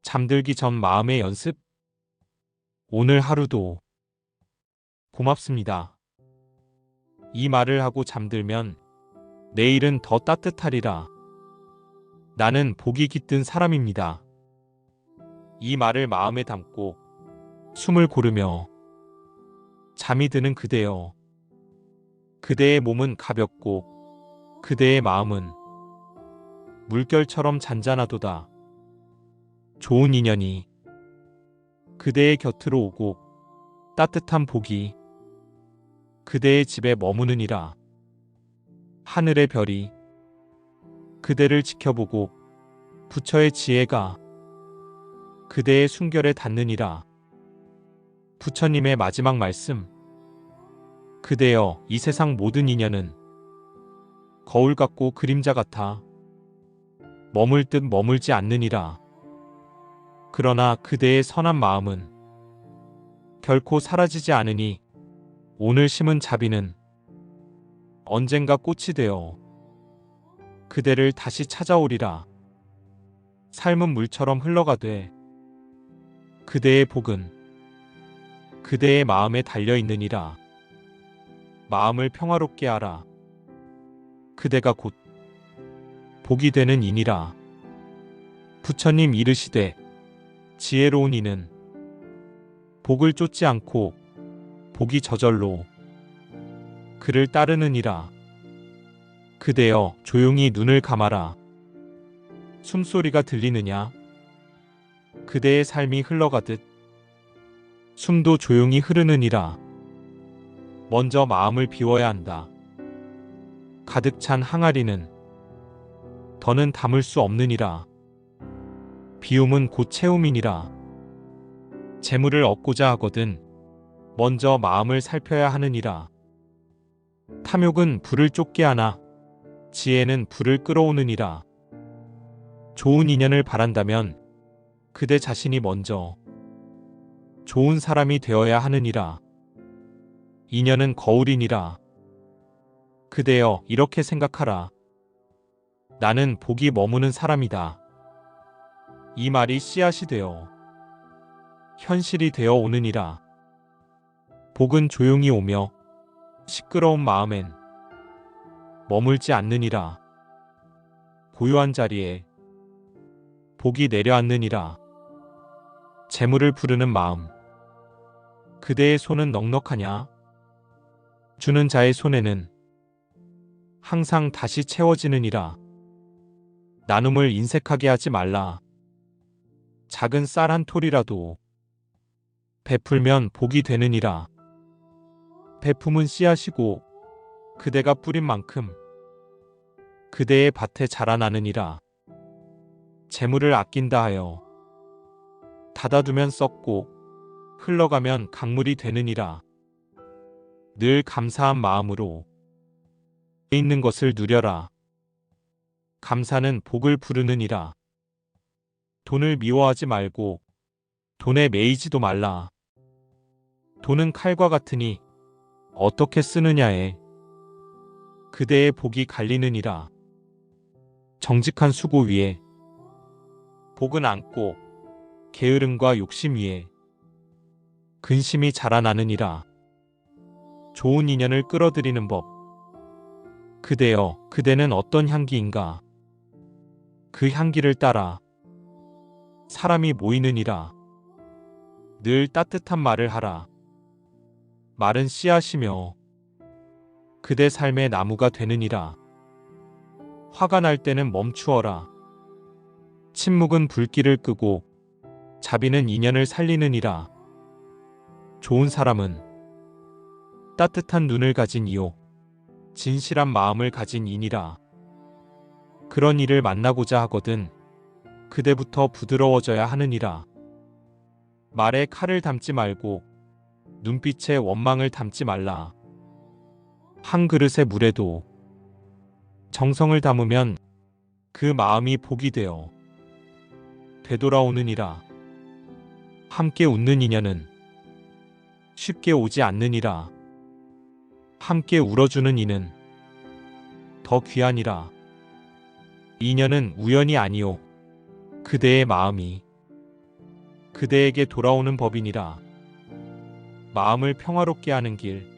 S1: 잠들기 전 마음의 연습. 오늘 하루도 고맙습니다. 이 말을 하고 잠들면 내일은 더 따뜻하리라. 나는 복이 깃든 사람입니다. 이 말을 마음에 담고 숨을 고르며 잠이 드는 그대여. 그대의 몸은 가볍고 그대의 마음은 물결처럼 잔잔하도다. 좋은 인연이 그대의 곁으로 오고 따뜻한 복이 그대의 집에 머무느니라. 하늘의 별이 그대를 지켜보고 부처의 지혜가 그대의 순결에 닿느니라. 부처님의 마지막 말씀. 그대여, 이 세상 모든 인연은 거울 같고 그림자 같아 머물 듯 머물지 않느니라. 그러나 그대의 선한 마음은 결코 사라지지 않으니 오늘 심은 자비는 언젠가 꽃이 되어 그대를 다시 찾아오리라. 삶은 물처럼 흘러가되 그대의 복은 그대의 마음에 달려있느니라. 마음을 평화롭게 하라. 그대가 곧 복이 되는 이니라. 부처님 이르시되 지혜로운 이는 복을 쫓지 않고 복이 저절로 그를 따르느니라. 그대여, 조용히 눈을 감아라. 숨소리가 들리느냐? 그대의 삶이 흘러가듯 숨도 조용히 흐르느니라. 먼저 마음을 비워야 한다. 가득 찬 항아리는 더는 담을 수 없느니라. 비움은 곧 채움이니라. 재물을 얻고자 하거든 먼저 마음을 살펴야 하느니라. 탐욕은 불을 쫓게 하나 지혜는 불을 끌어오느니라. 좋은 인연을 바란다면 그대 자신이 먼저 좋은 사람이 되어야 하느니라. 인연은 거울이니라. 그대여, 이렇게 생각하라. 나는 복이 머무는 사람이다. 이 말이 씨앗이 되어 현실이 되어 오느니라. 복은 조용히 오며 시끄러운 마음엔 머물지 않느니라. 고요한 자리에 복이 내려앉느니라. 재물을 부르는 마음. 그대의 손은 넉넉하냐? 주는 자의 손에는 항상 다시 채워지느니라. 나눔을 인색하게 하지 말라. 작은 쌀 한 톨이라도 베풀면 복이 되느니라. 베품은 씨앗이고 그대가 뿌린 만큼 그대의 밭에 자라나느니라. 재물을 아낀다 하여 닫아두면 썩고 흘러가면 강물이 되느니라. 늘 감사한 마음으로 있는 것을 누려라. 감사는 복을 부르느니라. 돈을 미워하지 말고 돈에 매이지도 말라. 돈은 칼과 같으니 어떻게 쓰느냐에 그대의 복이 갈리느니라. 정직한 수고 위에 복은 안고 게으름과 욕심 위에 근심이 자라나느니라. 좋은 인연을 끌어들이는 법. 그대여, 그대는 어떤 향기인가? 그 향기를 따라 사람이 모이느니라. 늘 따뜻한 말을 하라. 말은 씨앗이며 그대 삶의 나무가 되느니라. 화가 날 때는 멈추어라. 침묵은 불길을 끄고 자비는 인연을 살리느니라. 좋은 사람은 따뜻한 눈을 가진 이요 진실한 마음을 가진 이니라. 그런 이를 만나고자 하거든 그대부터 부드러워져야 하느니라. 말에 칼을 담지 말고 눈빛에 원망을 담지 말라. 한 그릇의 물에도 정성을 담으면 그 마음이 복이 되어 되돌아오느니라. 함께 웃는 인연은 쉽게 오지 않느니라. 함께 울어주는 이는 더 귀하니라. 인연은 우연이 아니요 그대의 마음이 그대에게 돌아오는 법이니라. 마음을 평화롭게 하는 길.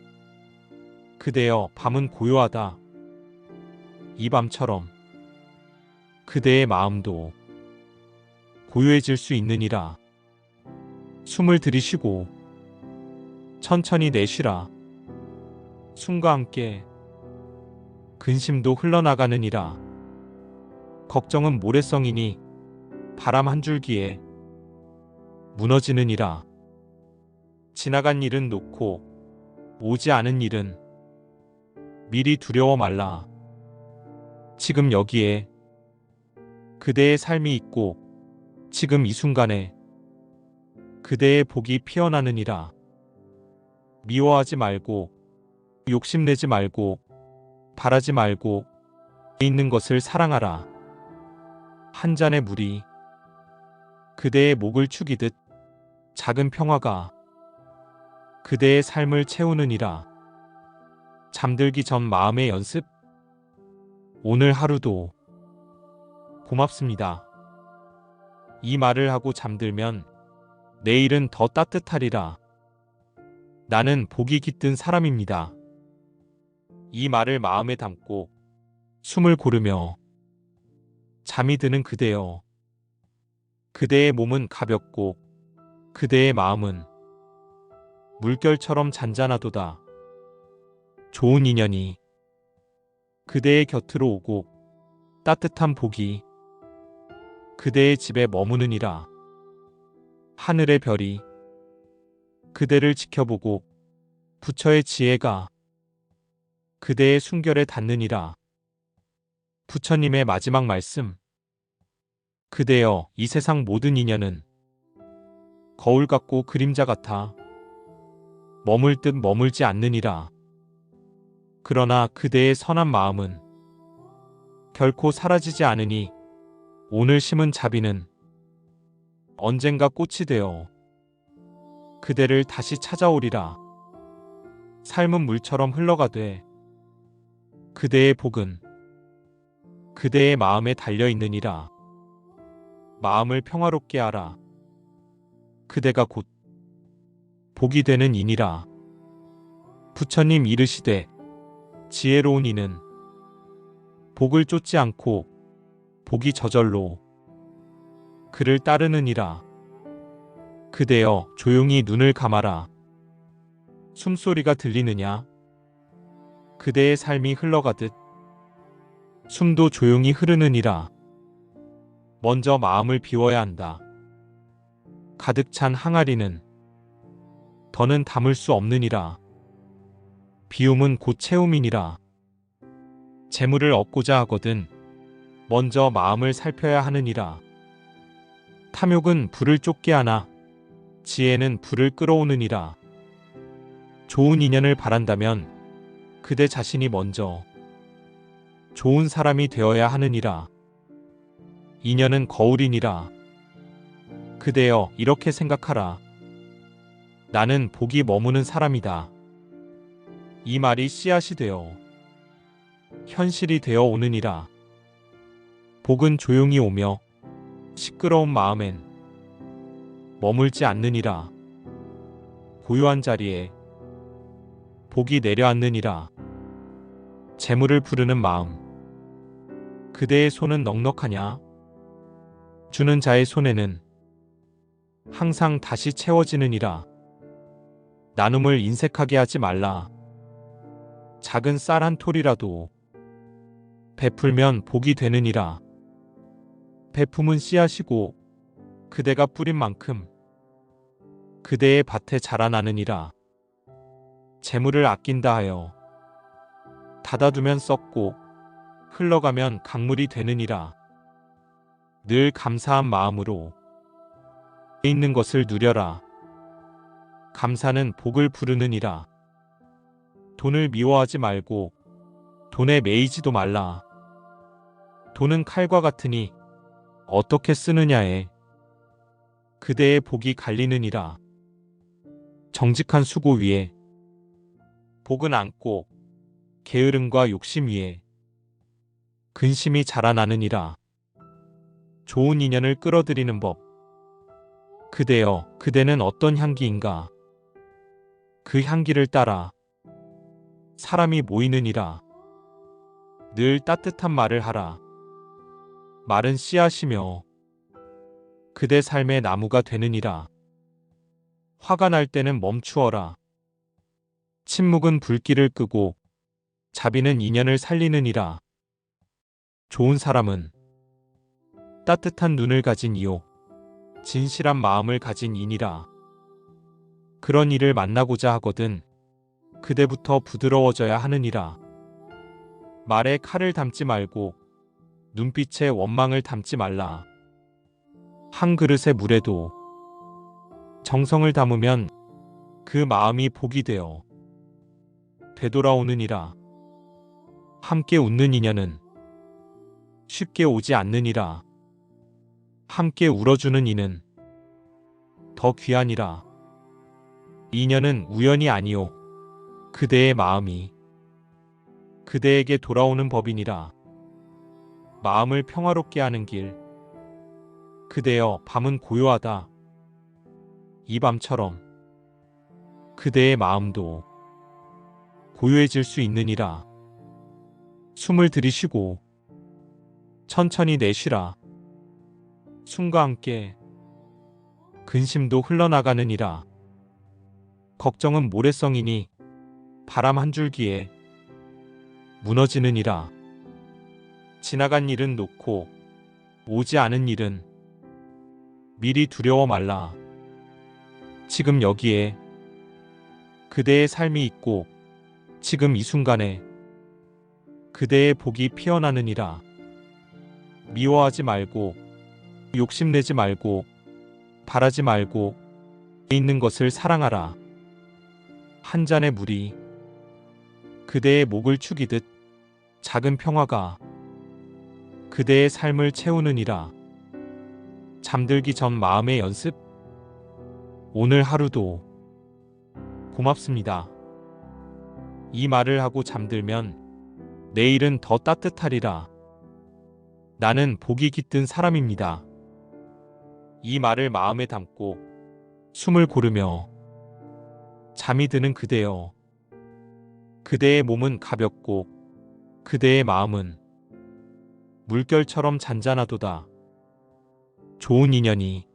S1: 그대여, 밤은 고요하다. 이 밤처럼 그대의 마음도 고요해질 수 있느니라. 숨을 들이쉬고 천천히 내쉬라. 숨과 함께 근심도 흘러나가느니라. 걱정은 모래성이니 바람 한 줄기에 무너지느니라. 지나간 일은 놓고 오지 않은 일은 미리 두려워 말라. 지금 여기에 그대의 삶이 있고 지금 이 순간에 그대의 복이 피어나느니라. 미워하지 말고 욕심내지 말고 바라지 말고 있는 것을 사랑하라. 한 잔의 물이 그대의 목을 축이듯 작은 평화가 그대의 삶을 채우느니라. 잠들기 전 마음의 연습. 오늘 하루도 고맙습니다. 이 말을 하고 잠들면 내일은 더 따뜻하리라. 나는 복이 깃든 사람입니다. 이 말을 마음에 담고 숨을 고르며 잠이 드는 그대여. 그대의 몸은 가볍고 그대의 마음은 물결처럼 잔잔하도다. 좋은 인연이 그대의 곁으로 오고 따뜻한 복이 그대의 집에 머무느니라. 하늘의 별이 그대를 지켜보고 부처의 지혜가 그대의 순결에 닿느니라. 부처님의 마지막 말씀. 그대여, 이 세상 모든 인연은 거울 같고 그림자 같아 머물 듯 머물지 않느니라. 그러나 그대의 선한 마음은 결코 사라지지 않으니 오늘 심은 자비는 언젠가 꽃이 되어 그대를 다시 찾아오리라. 삶은 물처럼 흘러가되 그대의 복은 그대의 마음에 달려있느니라. 마음을 평화롭게 하라. 그대가 곧 복이 되는 이니라. 부처님 이르시되 지혜로운 이는 복을 쫓지 않고 복이 저절로 그를 따르느니라. 그대여, 조용히 눈을 감아라. 숨소리가 들리느냐? 그대의 삶이 흘러가듯 숨도 조용히 흐르느니라. 먼저 마음을 비워야 한다. 가득 찬 항아리는 더는 담을 수 없느니라. 비움은 곧 채움이니라. 재물을 얻고자 하거든 먼저 마음을 살펴야 하느니라. 탐욕은 불을 쫓게 하나 지혜는 불을 끌어오느니라. 좋은 인연을 바란다면 그대 자신이 먼저 좋은 사람이 되어야 하느니라. 인연은 거울이니라. 그대여, 이렇게 생각하라. 나는 복이 머무는 사람이다. 이 말이 씨앗이 되어 현실이 되어 오느니라. 복은 조용히 오며 시끄러운 마음엔 머물지 않느니라. 고요한 자리에 복이 내려앉느니라. 재물을 부르는 마음. 그대의 손은 넉넉하냐? 주는 자의 손에는 항상 다시 채워지느니라. 나눔을 인색하게 하지 말라. 작은 쌀 한 톨이라도 베풀면 복이 되느니라. 베품은 씨앗이고 그대가 뿌린 만큼 그대의 밭에 자라나느니라. 재물을 아낀다 하여 닫아두면 썩고 흘러가면 강물이 되느니라. 늘 감사한 마음으로 있는 것을 누려라. 감사는 복을 부르느니라. 돈을 미워하지 말고 돈에 매이지도 말라. 돈은 칼과 같으니 어떻게 쓰느냐에 그대의 복이 갈리느니라. 정직한 수고 위에 복은 앉고 게으름과 욕심 위에 근심이 자라나느니라. 좋은 인연을 끌어들이는 법. 그대여, 그대는 어떤 향기인가? 그 향기를 따라 사람이 모이느니라. 늘 따뜻한 말을 하라. 말은 씨앗이며 그대 삶의 나무가 되느니라. 화가 날 때는 멈추어라. 침묵은 불길을 끄고 자비는 인연을 살리느니라. 좋은 사람은 따뜻한 눈을 가진 이요 진실한 마음을 가진 이니라. 그런 이를 만나고자 하거든 그대부터 부드러워져야 하느니라. 말에 칼을 담지 말고 눈빛에 원망을 담지 말라. 한 그릇의 물에도 정성을 담으면 그 마음이 복이 되어 되돌아오느니라. 함께 웃는 인연은 쉽게 오지 않느니라. 함께 울어주는 이는 더 귀하니라. 인연은 우연이 아니요 그대의 마음이 그대에게 돌아오는 법이니라. 마음을 평화롭게 하는 길. 그대여, 밤은 고요하다. 이 밤처럼 그대의 마음도 고요해질 수 있느니라. 숨을 들이쉬고 천천히 내쉬라. 숨과 함께 근심도 흘러나가느니라. 걱정은 모래성이니 바람 한 줄기에 무너지느니라. 지나간 일은 놓고 오지 않은 일은 미리 두려워 말라. 지금 여기에 그대의 삶이 있고 지금 이 순간에 그대의 복이 피어나느니라. 미워하지 말고 욕심내지 말고 바라지 말고 있는 것을 사랑하라. 한 잔의 물이 그대의 목을 축이듯 작은 평화가 그대의 삶을 채우느니라. 잠들기 전 마음의 연습. 오늘 하루도 고맙습니다. 이 말을 하고 잠들면 내일은 더 따뜻하리라. 나는 복이 깃든 사람입니다. 이 말을 마음에 담고 숨을 고르며 잠이 드는 그대여. 그대의 몸은 가볍고 그대의 마음은 물결처럼 잔잔하도다. 좋은 인연이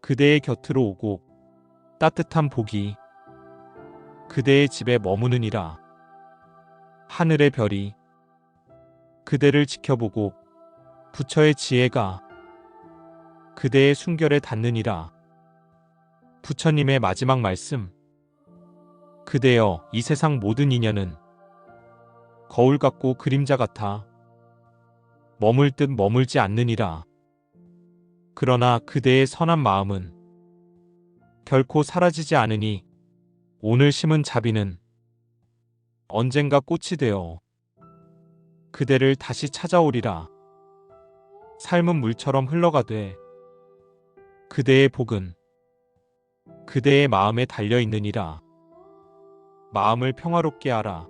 S1: 그대의 곁으로 오고 따뜻한 복이 그대의 집에 머무느니라. 하늘의 별이 그대를 지켜보고 부처의 지혜가 그대의 순결에 닿느니라. 부처님의 마지막 말씀. 그대여, 이 세상 모든 인연은 거울 같고 그림자 같아 머물 듯 머물지 않느니라. 그러나 그대의 선한 마음은 결코 사라지지 않으니 오늘 심은 자비는 언젠가 꽃이 되어 그대를 다시 찾아오리라. 삶은 물처럼 흘러가되 그대의 복은 그대의 마음에 달려 있느니라. 마음을 평화롭게 하라.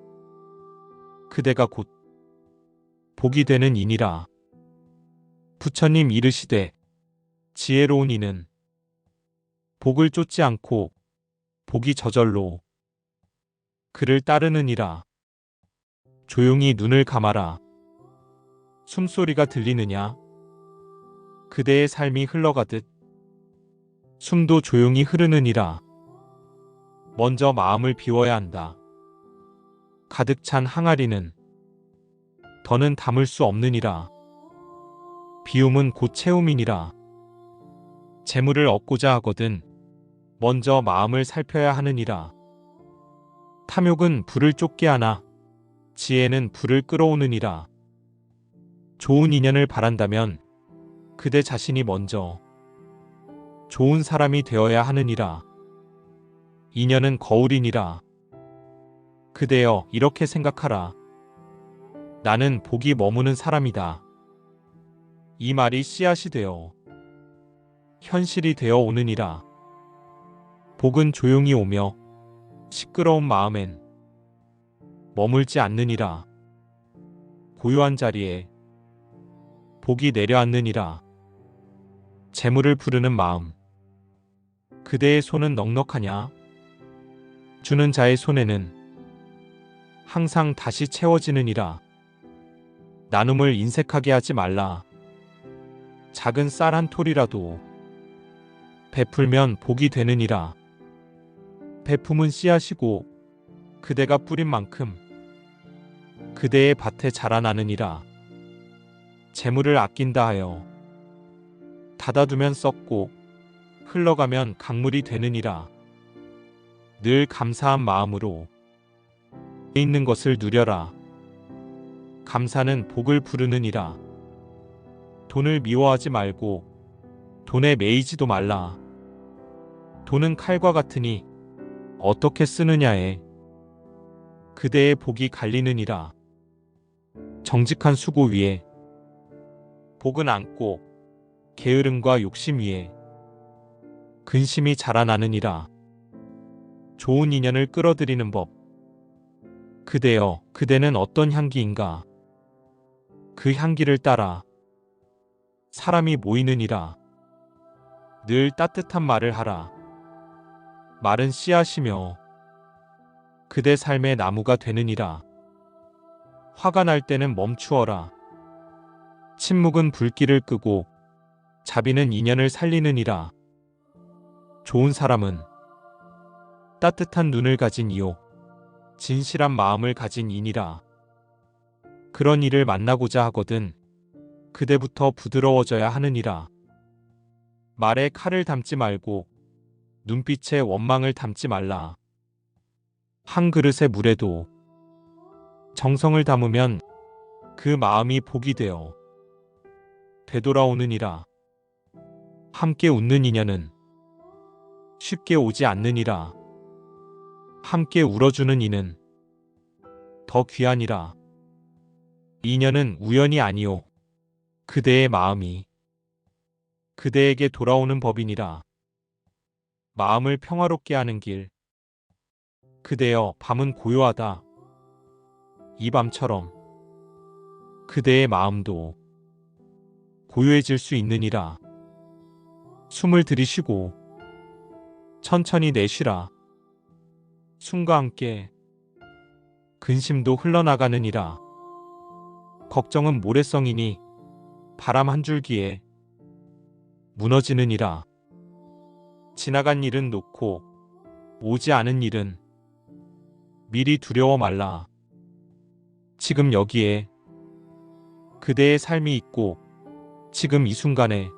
S1: 그대가 곧 복이 되는 이니라. 부처님 이르시되 지혜로운 이는 복을 쫓지 않고 복이 저절로 그를 따르느니라. 조용히 눈을 감아라. 숨소리가 들리느냐? 그대의 삶이 흘러가듯 숨도 조용히 흐르느니라. 먼저 마음을 비워야 한다. 가득 찬 항아리는 더는 담을 수 없느니라. 비움은 곧 채움이니라. 재물을 얻고자 하거든 먼저 마음을 살펴야 하느니라. 탐욕은 불을 쫓게 하나 지혜는 불을 끌어오느니라. 좋은 인연을 바란다면 그대 자신이 먼저 좋은 사람이 되어야 하느니라. 인연은 거울이니라. 그대여 이렇게 생각하라. 나는 복이 머무는 사람이다. 이 말이 씨앗이 되어 현실이 되어 오느니라. 복은 조용히 오며 시끄러운 마음엔 머물지 않느니라. 고요한 자리에 복이 내려앉느니라. 재물을 부르는 마음. 그대의 손은 넉넉하냐? 주는 자의 손에는 항상 다시 채워지느니라. 나눔을 인색하게 하지 말라. 작은 쌀 한 톨이라도 베풀면 복이 되느니라. 베품은 씨앗이고 그대가 뿌린 만큼 그대의 밭에 자라나느니라. 재물을 아낀다 하여 닫아두면 썩고 흘러가면 강물이 되느니라. 늘 감사한 마음으로 있는 것을 누려라. 감사는 복을 부르느니라. 돈을 미워하지 말고 돈에 매이지도 말라. 돈은 칼과 같으니 어떻게 쓰느냐에 그대의 복이 갈리느니라. 정직한 수고 위에 복은 앉고 게으름과 욕심 위에 근심이 자라나느니라. 좋은 인연을 끌어들이는 법. 그대여, 그대는 어떤 향기인가? 그 향기를 따라 사람이 모이느니라. 늘 따뜻한 말을 하라. 말은 씨앗이며 그대 삶의 나무가 되느니라. 화가 날 때는 멈추어라. 침묵은 불길을 끄고 자비는 인연을 살리느니라. 좋은 사람은 따뜻한 눈을 가진 이요 진실한 마음을 가진 이니라. 그런 이를 만나고자 하거든 그대부터 부드러워져야 하느니라. 말에 칼을 담지 말고 눈빛에 원망을 담지 말라. 한 그릇의 물에도 정성을 담으면 그 마음이 복이 되어 되돌아오느니라. 함께 웃는 인연은 쉽게 오지 않느니라. 함께 울어주는 이는 더 귀하니라. 인연은 우연이 아니오. 그대의 마음이 그대에게 돌아오는 법이니라. 마음을 평화롭게 하는 길. 그대여, 밤은 고요하다. 이 밤처럼 그대의 마음도 고요해질 수 있느니라. 숨을 들이쉬고 천천히 내쉬라. 숨과 함께 근심도 흘러나가느니라. 걱정은 모래성이니 바람 한 줄기에 무너지느니라. 지나간 일은 놓고 오지 않은 일은 미리 두려워 말라. 지금 여기에 그대의 삶이 있고 지금 이 순간에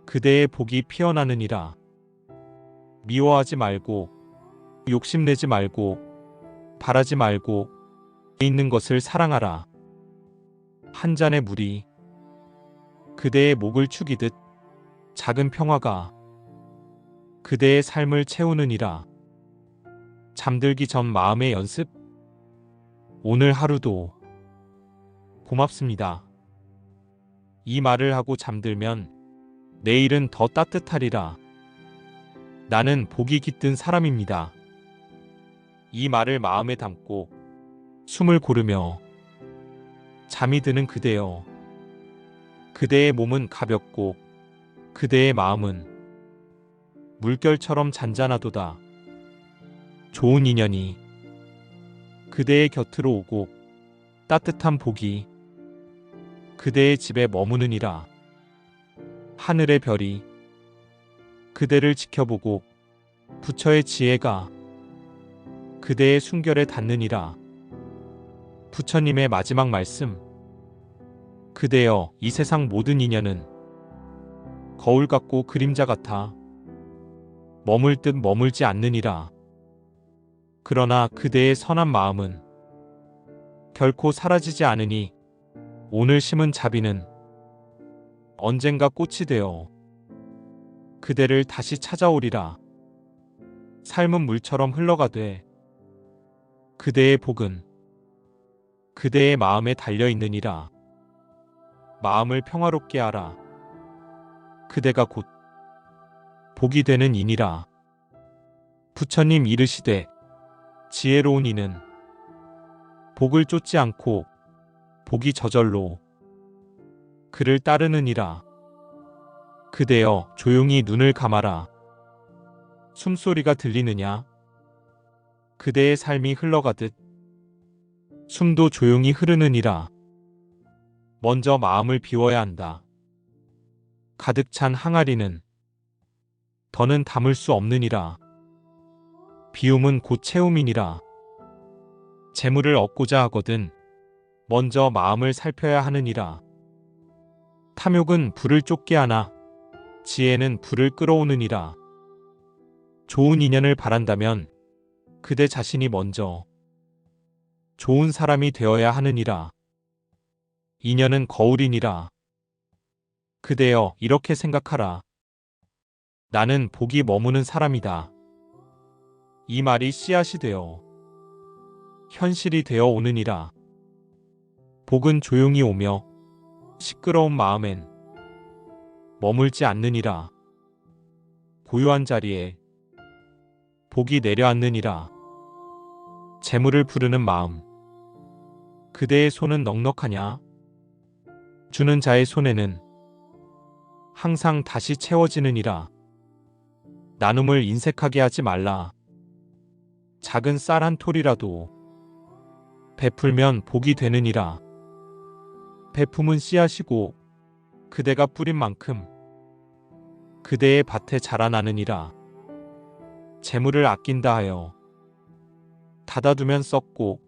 S1: 그대의 복이 피어나느니라. 미워하지 말고 욕심내지 말고 바라지 말고 있는 것을 사랑하라. 한 잔의 물이 그대의 목을 축이듯 작은 평화가 그대의 삶을 채우느니라. 잠들기 전 마음의 연습. 오늘 하루도 고맙습니다. 이 말을 하고 잠들면 내일은 더 따뜻하리라. 나는 복이 깃든 사람입니다. 이 말을 마음에 담고 숨을 고르며 잠이 드는 그대여. 그대의 몸은 가볍고 그대의 마음은 물결처럼 잔잔하도다. 좋은 인연이 그대의 곁으로 오고 따뜻한 복이 그대의 집에 머무느니라. 하늘의 별이 그대를 지켜보고 부처의 지혜가 그대의 순결에 닿느니라. 부처님의 마지막 말씀. 그대여, 이 세상 모든 인연은 거울 같고 그림자 같아 머물 듯 머물지 않느니라. 그러나 그대의 선한 마음은 결코 사라지지 않으니 오늘 심은 자비는 언젠가 꽃이 되어 그대를 다시 찾아오리라. 삶은 물처럼 흘러가되 그대의 복은 그대의 마음에 달려 있느니라. 마음을 평화롭게 하라. 그대가 곧 복이 되는 이니라. 부처님 이르시되 지혜로운 이는 복을 쫓지 않고 복이 저절로 그를 따르느니라. 그대여, 조용히 눈을 감아라. 숨소리가 들리느냐? 그대의 삶이 흘러가듯 숨도 조용히 흐르느니라. 먼저 마음을 비워야 한다. 가득 찬 항아리는 더는 담을 수 없느니라. 비움은 곧 채움이니라. 재물을 얻고자 하거든 먼저 마음을 살펴야 하느니라. 탐욕은 불을 쫓게 하나 지혜는 불을 끌어오느니라. 좋은 인연을 바란다면 그대 자신이 먼저 좋은 사람이 되어야 하느니라. 인연은 거울이니라. 그대여, 이렇게 생각하라. 나는 복이 머무는 사람이다. 이 말이 씨앗이 되어 현실이 되어 오느니라. 복은 조용히 오며 시끄러운 마음엔 머물지 않느니라. 고요한 자리에 복이 내려앉느니라. 재물을 부르는 마음. 그대의 손은 넉넉하냐? 주는 자의 손에는 항상 다시 채워지느니라. 나눔을 인색하게 하지 말라. 작은 쌀 한 톨이라도 베풀면 복이 되느니라. 베품은 씨앗이고 그대가 뿌린 만큼 그대의 밭에 자라나느니라. 재물을 아낀다 하여 닫아두면 썩고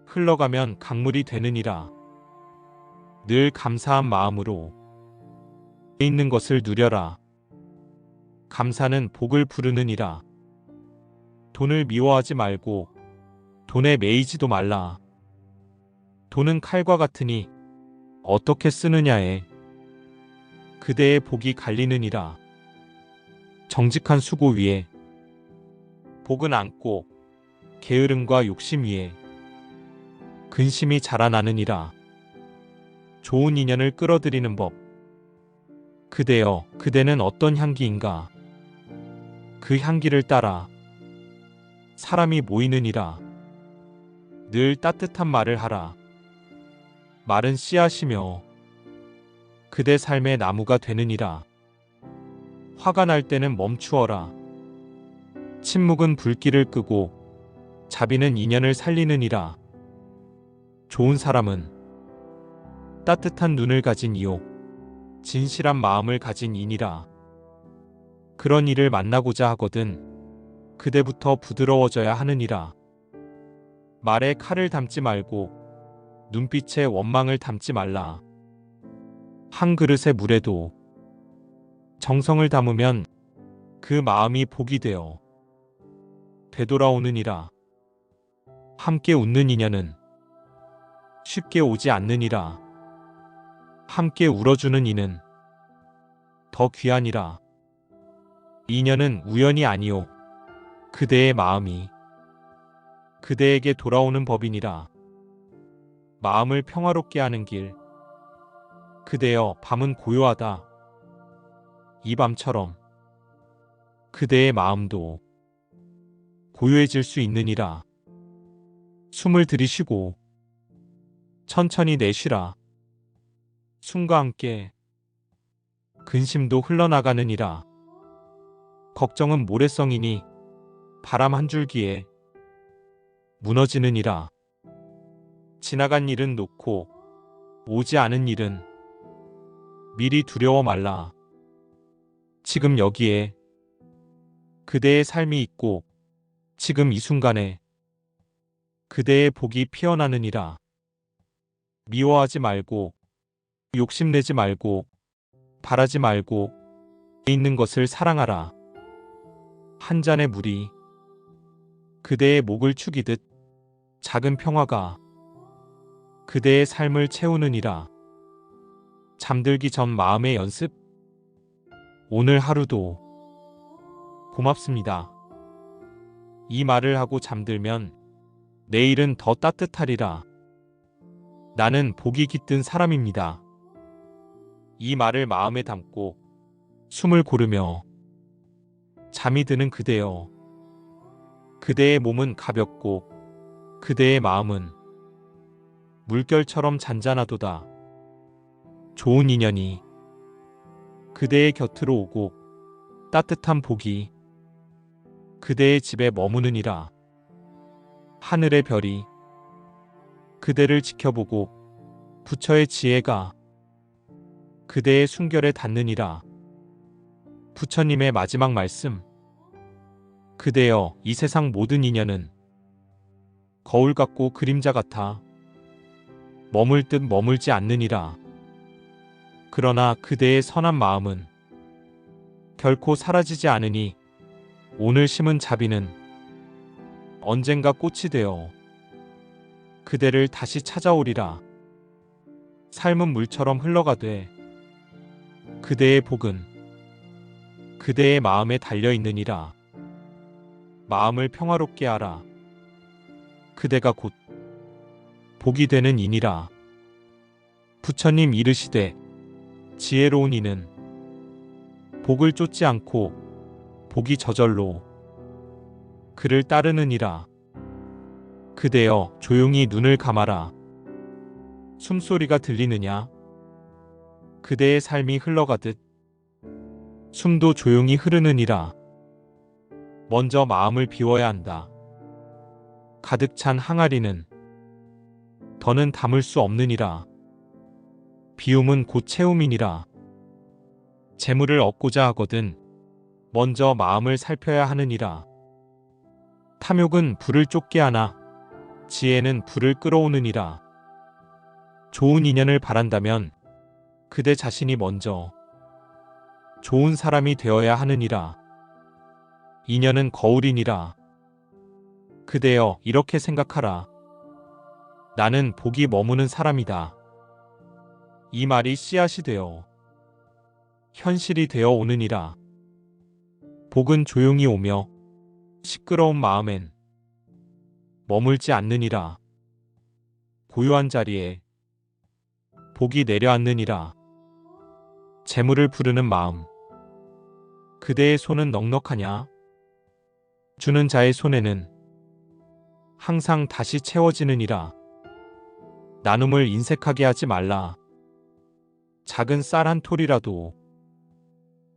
S1: 흘러가면 강물이 되느니라. 늘 감사한 마음으로 있는 것을 누려라. 감사는 복을 부르느니라. 돈을 미워하지 말고 돈에 매이지도 말라. 돈은 칼과 같으니 어떻게 쓰느냐에 그대의 복이 갈리느니라. 정직한 수고 위에 복은 앉고 게으름과 욕심 위에 근심이 자라나느니라. 좋은 인연을 끌어들이는 법. 그대여, 그대는 어떤 향기인가? 그 향기를 따라 사람이 모이느니라. 늘 따뜻한 말을 하라. 말은 씨앗이며 그대 삶의 나무가 되느니라. 화가 날 때는 멈추어라. 침묵은 불길을 끄고 자비는 인연을 살리느니라. 좋은 사람은 따뜻한 눈을 가진 이요 진실한 마음을 가진 이니라. 그런 이를 만나고자 하거든 그대부터 부드러워져야 하느니라. 말에 칼을 담지 말고 눈빛에 원망을 담지 말라. 한 그릇의 물에도 정성을 담으면 그 마음이 복이 되어 되돌아오느니라. 함께 웃는 인연은 쉽게 오지 않느니라. 함께 울어주는 이는 더 귀하니라. 인연은 우연이 아니요 그대의 마음이 그대에게 돌아오는 법이니라. 마음을 평화롭게 하는 길. 그대여, 밤은 고요하다. 이 밤처럼 그대의 마음도 고요해질 수 있느니라. 숨을 들이쉬고 천천히 내쉬라. 숨과 함께 근심도 흘러나가느니라. 걱정은 모래성이니 바람 한 줄기에 무너지느니라. 지나간 일은 놓고 오지 않은 일은 미리 두려워 말라. 지금 여기에 그대의 삶이 있고 지금 이 순간에 그대의 복이 피어나느니라. 미워하지 말고 욕심내지 말고 바라지 말고 있는 것을 사랑하라. 한 잔의 물이 그대의 목을 축이듯 작은 평화가 그대의 삶을 채우느니라. 잠들기 전 마음의 연습. 오늘 하루도 고맙습니다. 이 말을 하고 잠들면 내일은 더 따뜻하리라. 나는 복이 깃든 사람입니다. 이 말을 마음에 담고 숨을 고르며 잠이 드는 그대여. 그대의 몸은 가볍고 그대의 마음은 물결처럼 잔잔하도다. 좋은 인연이 그대의 곁으로 오고 따뜻한 복이 그대의 집에 머무느니라. 하늘의 별이 그대를 지켜보고 부처의 지혜가 그대의 순결에 닿느니라. 부처님의 마지막 말씀. 그대여, 이 세상 모든 인연은 거울 같고 그림자 같아 머물 듯 머물지 않느니라. 그러나 그대의 선한 마음은 결코 사라지지 않으니 오늘 심은 자비는 언젠가 꽃이 되어 그대를 다시 찾아오리라. 삶은 물처럼 흘러가되 그대의 복은 그대의 마음에 달려있느니라. 마음을 평화롭게 하라. 그대가 곧 복이 되는 이니라. 부처님 이르시되 지혜로운 이는 복을 쫓지 않고 복이 저절로 그를 따르느니라. 그대여, 조용히 눈을 감아라. 숨소리가 들리느냐? 그대의 삶이 흘러가듯 숨도 조용히 흐르느니라. 먼저 마음을 비워야 한다. 가득 찬 항아리는 더는 담을 수 없느니라. 비움은 곧 채움이니라. 재물을 얻고자 하거든 먼저 마음을 살펴야 하느니라. 탐욕은 불을 쫓게 하나 지혜는 불을 끌어오느니라. 좋은 인연을 바란다면 그대 자신이 먼저 좋은 사람이 되어야 하느니라. 인연은 거울이니라. 그대여, 이렇게 생각하라. 나는 복이 머무는 사람이다. 이 말이 씨앗이 되어 현실이 되어 오느니라. 복은 조용히 오며 시끄러운 마음엔 머물지 않느니라. 고요한 자리에 복이 내려앉느니라. 재물을 부르는 마음. 그대의 손은 넉넉하냐? 주는 자의 손에는 항상 다시 채워지느니라. 나눔을 인색하게 하지 말라. 작은 쌀 한 톨이라도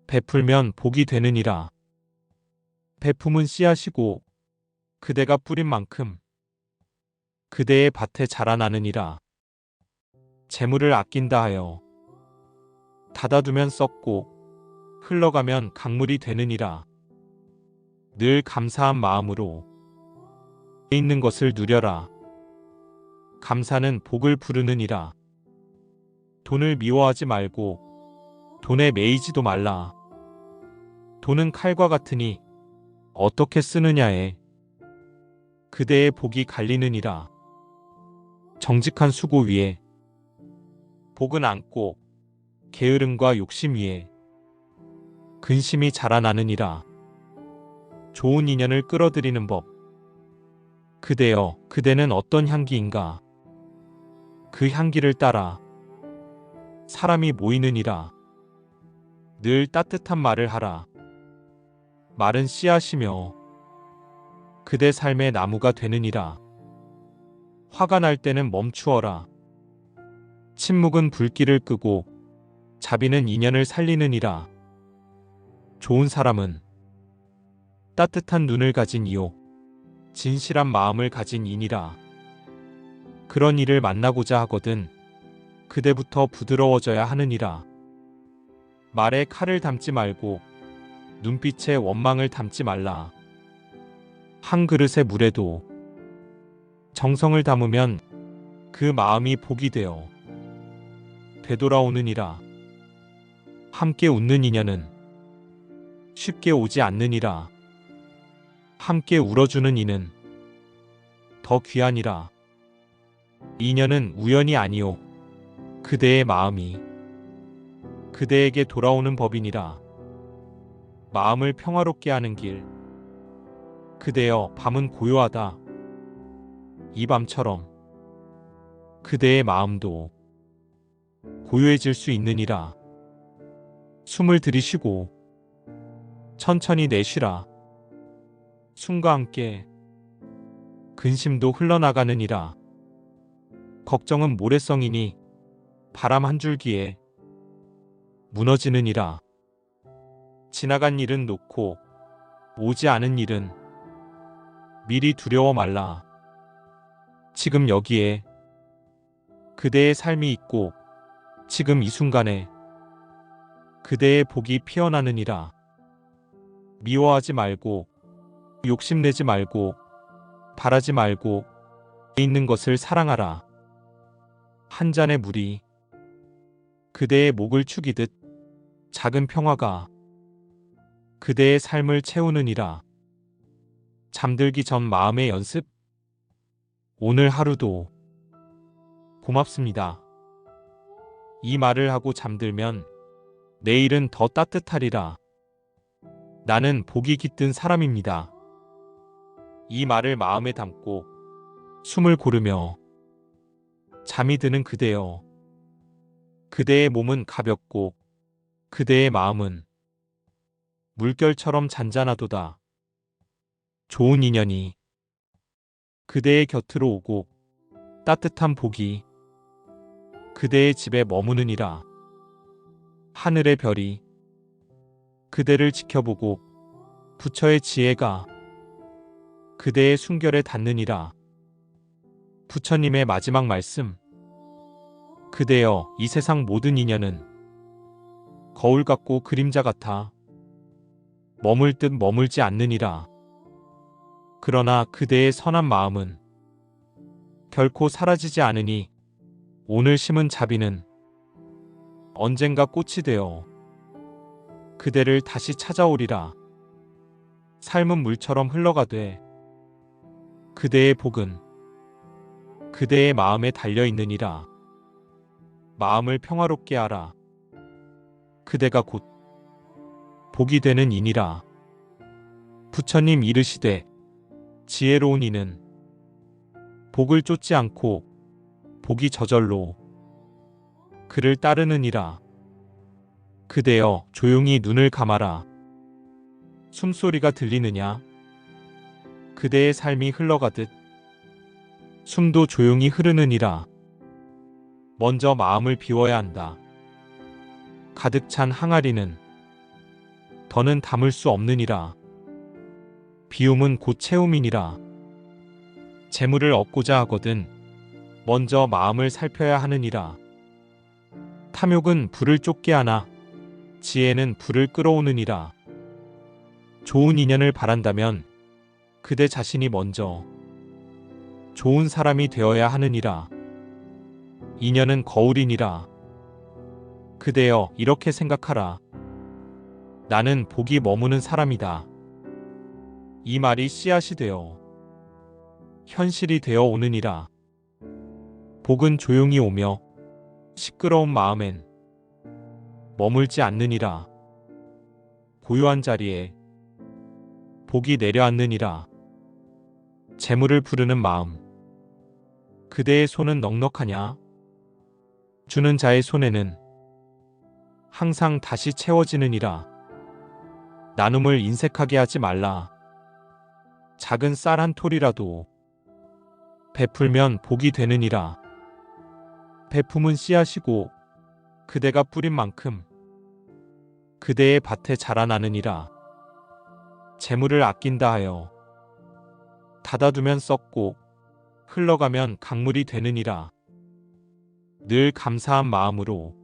S1: 베풀면 복이 되느니라. 베품은 씨앗이고 그대가 뿌린 만큼 그대의 밭에 자라나느니라. 재물을 아낀다 하여 닫아두면 썩고 흘러가면 강물이 되느니라. 늘 감사한 마음으로 있는 것을 누려라. 감사는 복을 부르느니라. 돈을 미워하지 말고 돈에 매이지도 말라. 돈은 칼과 같으니 어떻게 쓰느냐에 그대의 복이 갈리느니라. 정직한 수고 위에 복은 앉고 게으름과 욕심 위에 근심이 자라나느니라. 좋은 인연을 끌어들이는 법. 그대여, 그대는 어떤 향기인가? 그 향기를 따라 사람이 모이느니라. 늘 따뜻한 말을 하라. 말은 씨앗이며 그대 삶의 나무가 되느니라. 화가 날 때는 멈추어라. 침묵은 불길을 끄고 자비는 인연을 살리느니라. 좋은 사람은 따뜻한 눈을 가진 이요 진실한 마음을 가진 이니라. 그런 이를 만나고자 하거든 그대부터 부드러워져야 하느니라. 말에 칼을 담지 말고 눈빛에 원망을 담지 말라. 한 그릇의 물에도 정성을 담으면 그 마음이 복이 되어 되돌아오느니라. 함께 웃는 인연은 쉽게 오지 않느니라. 함께 울어주는 이는 더 귀하니라. 인연은 우연이 아니요 그대의 마음이 그대에게 돌아오는 법이니라. 마음을 평화롭게 하는 길. 그대여, 밤은 고요하다. 이 밤처럼 그대의 마음도 고요해질 수 있느니라. 숨을 들이쉬고 천천히 내쉬라. 숨과 함께 근심도 흘러나가느니라. 걱정은 모래성이니 바람 한 줄기에 무너지느니라. 지나간 일은 놓고 오지 않은 일은 미리 두려워 말라. 지금 여기에 그대의 삶이 있고 지금 이 순간에 그대의 복이 피어나느니라. 미워하지 말고 욕심내지 말고 바라지 말고 있는 것을 사랑하라. 한 잔의 물이 그대의 목을 축이듯 작은 평화가 그대의 삶을 채우느니라. 잠들기 전 마음의 연습. 오늘 하루도 고맙습니다. 이 말을 하고 잠들면 내일은 더 따뜻하리라. 나는 복이 깃든 사람입니다. 이 말을 마음에 담고 숨을 고르며 잠이 드는 그대여. 그대의 몸은 가볍고 그대의 마음은 물결처럼 잔잔하도다. 좋은 인연이 그대의 곁으로 오고 따뜻한 복이 그대의 집에 머무느니라. 하늘의 별이 그대를 지켜보고 부처의 지혜가 그대의 순결에 닿느니라. 부처님의 마지막 말씀. 그대여, 이 세상 모든 인연은 거울 같고 그림자 같아 머물 듯 머물지 않느니라. 그러나 그대의 선한 마음은 결코 사라지지 않으니 오늘 심은 자비는 언젠가 꽃이 되어 그대를 다시 찾아오리라. 삶은 물처럼 흘러가되 그대의 복은 그대의 마음에 달려있느니라. 마음을 평화롭게 하라. 그대가 곧 복이 되는 이니라. 부처님 이르시되 지혜로운 이는 복을 쫓지 않고 복이 저절로 그를 따르느니라. 그대여, 조용히 눈을 감아라. 숨소리가 들리느냐? 그대의 삶이 흘러가듯 숨도 조용히 흐르느니라. 먼저 마음을 비워야 한다. 가득 찬 항아리는 더는 담을 수 없느니라. 비움은 곧 채움이니라. 재물을 얻고자 하거든 먼저 마음을 살펴야 하느니라. 탐욕은 불을 쫓게 하나 지혜는 불을 끌어오느니라. 좋은 인연을 바란다면 그대 자신이 먼저 좋은 사람이 되어야 하느니라. 인연은 거울이니라. 그대여, 이렇게 생각하라. 나는 복이 머무는 사람이다. 이 말이 씨앗이 되어 현실이 되어 오느니라. 복은 조용히 오며 시끄러운 마음엔 머물지 않느니라. 고요한 자리에 복이 내려앉느니라. 재물을 부르는 마음. 그대의 손은 넉넉하냐? 주는 자의 손에는 항상 다시 채워지느니라. 나눔을 인색하게 하지 말라. 작은 쌀 한 톨이라도 베풀면 복이 되느니라. 베품은 씨앗이고 그대가 뿌린 만큼 그대의 밭에 자라나느니라. 재물을 아낀다 하여 닫아두면 썩고 흘러가면 강물이 되느니라. 늘 감사한 마음으로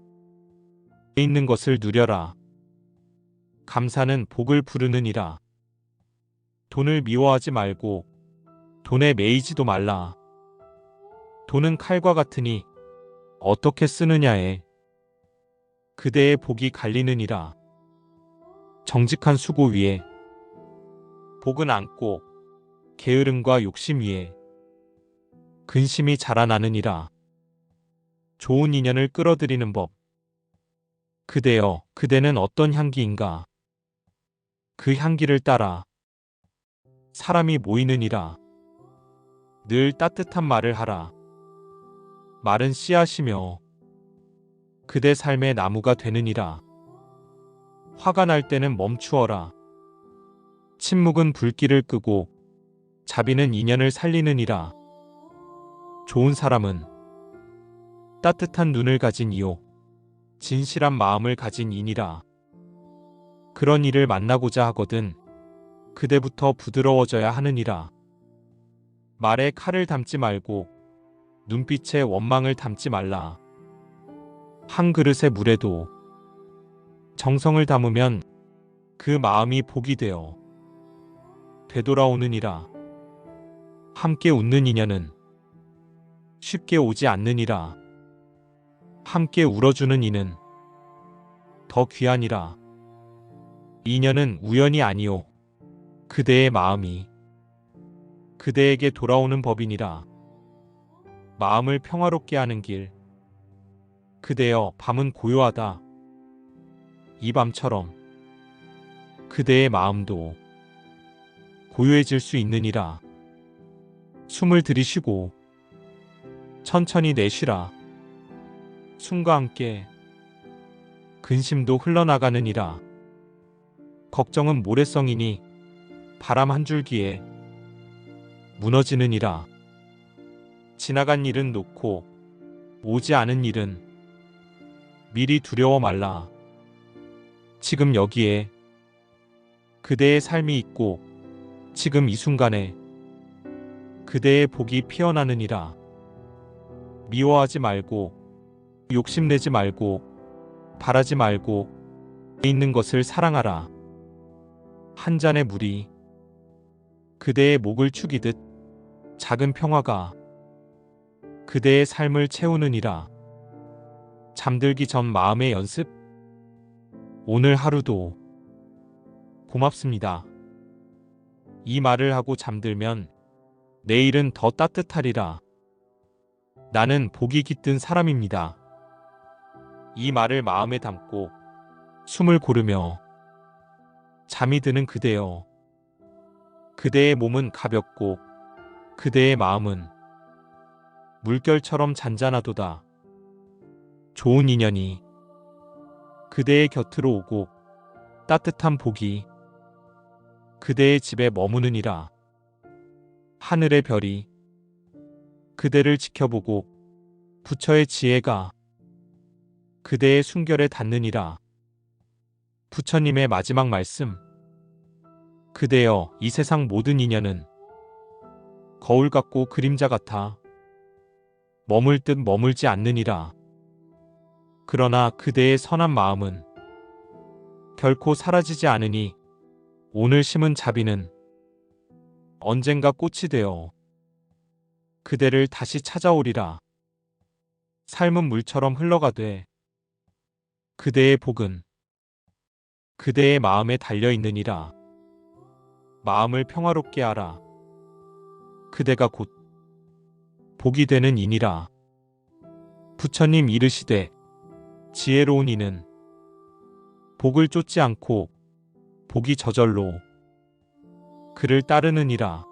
S1: 있는 것을 누려라. 감사는 복을 부르느니라. 돈을 미워하지 말고 돈에 매이지도 말라. 돈은 칼과 같으니 어떻게 쓰느냐에 그대의 복이 갈리느니라. 정직한 수고 위에 복은 앉고 게으름과 욕심 위에 근심이 자라나느니라. 좋은 인연을 끌어들이는 법. 그대여, 그대는 어떤 향기인가? 그 향기를 따라 사람이 모이느니라. 늘 따뜻한 말을 하라. 말은 씨앗이며 그대 삶의 나무가 되느니라. 화가 날 때는 멈추어라. 침묵은 불길을 끄고 자비는 인연을 살리느니라. 좋은 사람은 따뜻한 눈을 가진 이요 진실한 마음을 가진 이니라. 그런 이를 만나고자 하거든 그대부터 부드러워져야 하느니라. 말에 칼을 담지 말고 눈빛에 원망을 담지 말라. 한 그릇의 물에도 정성을 담으면 그 마음이 복이 되어 되돌아오느니라. 함께 웃는 인연은 쉽게 오지 않느니라. 함께 울어주는 이는 더 귀하니라. 인연은 우연이 아니오 그대의 마음이 그대에게 돌아오는 법이니라. 마음을 평화롭게 하는 길. 그대여, 밤은 고요하다. 이 밤처럼 그대의 마음도 고요해질 수 있느니라. 숨을 들이쉬고 천천히 내쉬라. 숨과 함께 근심도 흘러나가느니라. 걱정은 모래성이니 바람 한 줄기에 무너지느니라. 지나간 일은 놓고 오지 않은 일은 미리 두려워 말라. 지금 여기에 그대의 삶이 있고 지금 이 순간에 그대의 복이 피어나느니라. 미워하지 말고 욕심내지 말고 바라지 말고 있는 것을 사랑하라. 한 잔의 물이 그대의 목을 축이듯 작은 평화가 그대의 삶을 채우느니라. 잠들기 전 마음의 연습. 오늘 하루도 고맙습니다. 이 말을 하고 잠들면 내일은 더 따뜻하리라. 나는 복이 깃든 사람입니다. 이 말을 마음에 담고 숨을 고르며 잠이 드는 그대여. 그대의 몸은 가볍고 그대의 마음은 물결처럼 잔잔하도다. 좋은 인연이 그대의 곁으로 오고 따뜻한 복이 그대의 집에 머무느니라. 하늘의 별이 그대를 지켜보고 부처의 지혜가 그대의 순결에 닿느니라. 부처님의 마지막 말씀. 그대여, 이 세상 모든 인연은 거울 같고 그림자 같아 머물 듯 머물지 않느니라. 그러나 그대의 선한 마음은 결코 사라지지 않으니 오늘 심은 자비는 언젠가 꽃이 되어 그대를 다시 찾아오리라. 삶은 물처럼 흘러가되 그대의 복은 그대의 마음에 달려있느니라. 마음을 평화롭게 하라. 그대가 곧 복이 되는 이니라. 부처님 이르시되 지혜로운 이는 복을 쫓지 않고 복이 저절로 그를 따르느니라.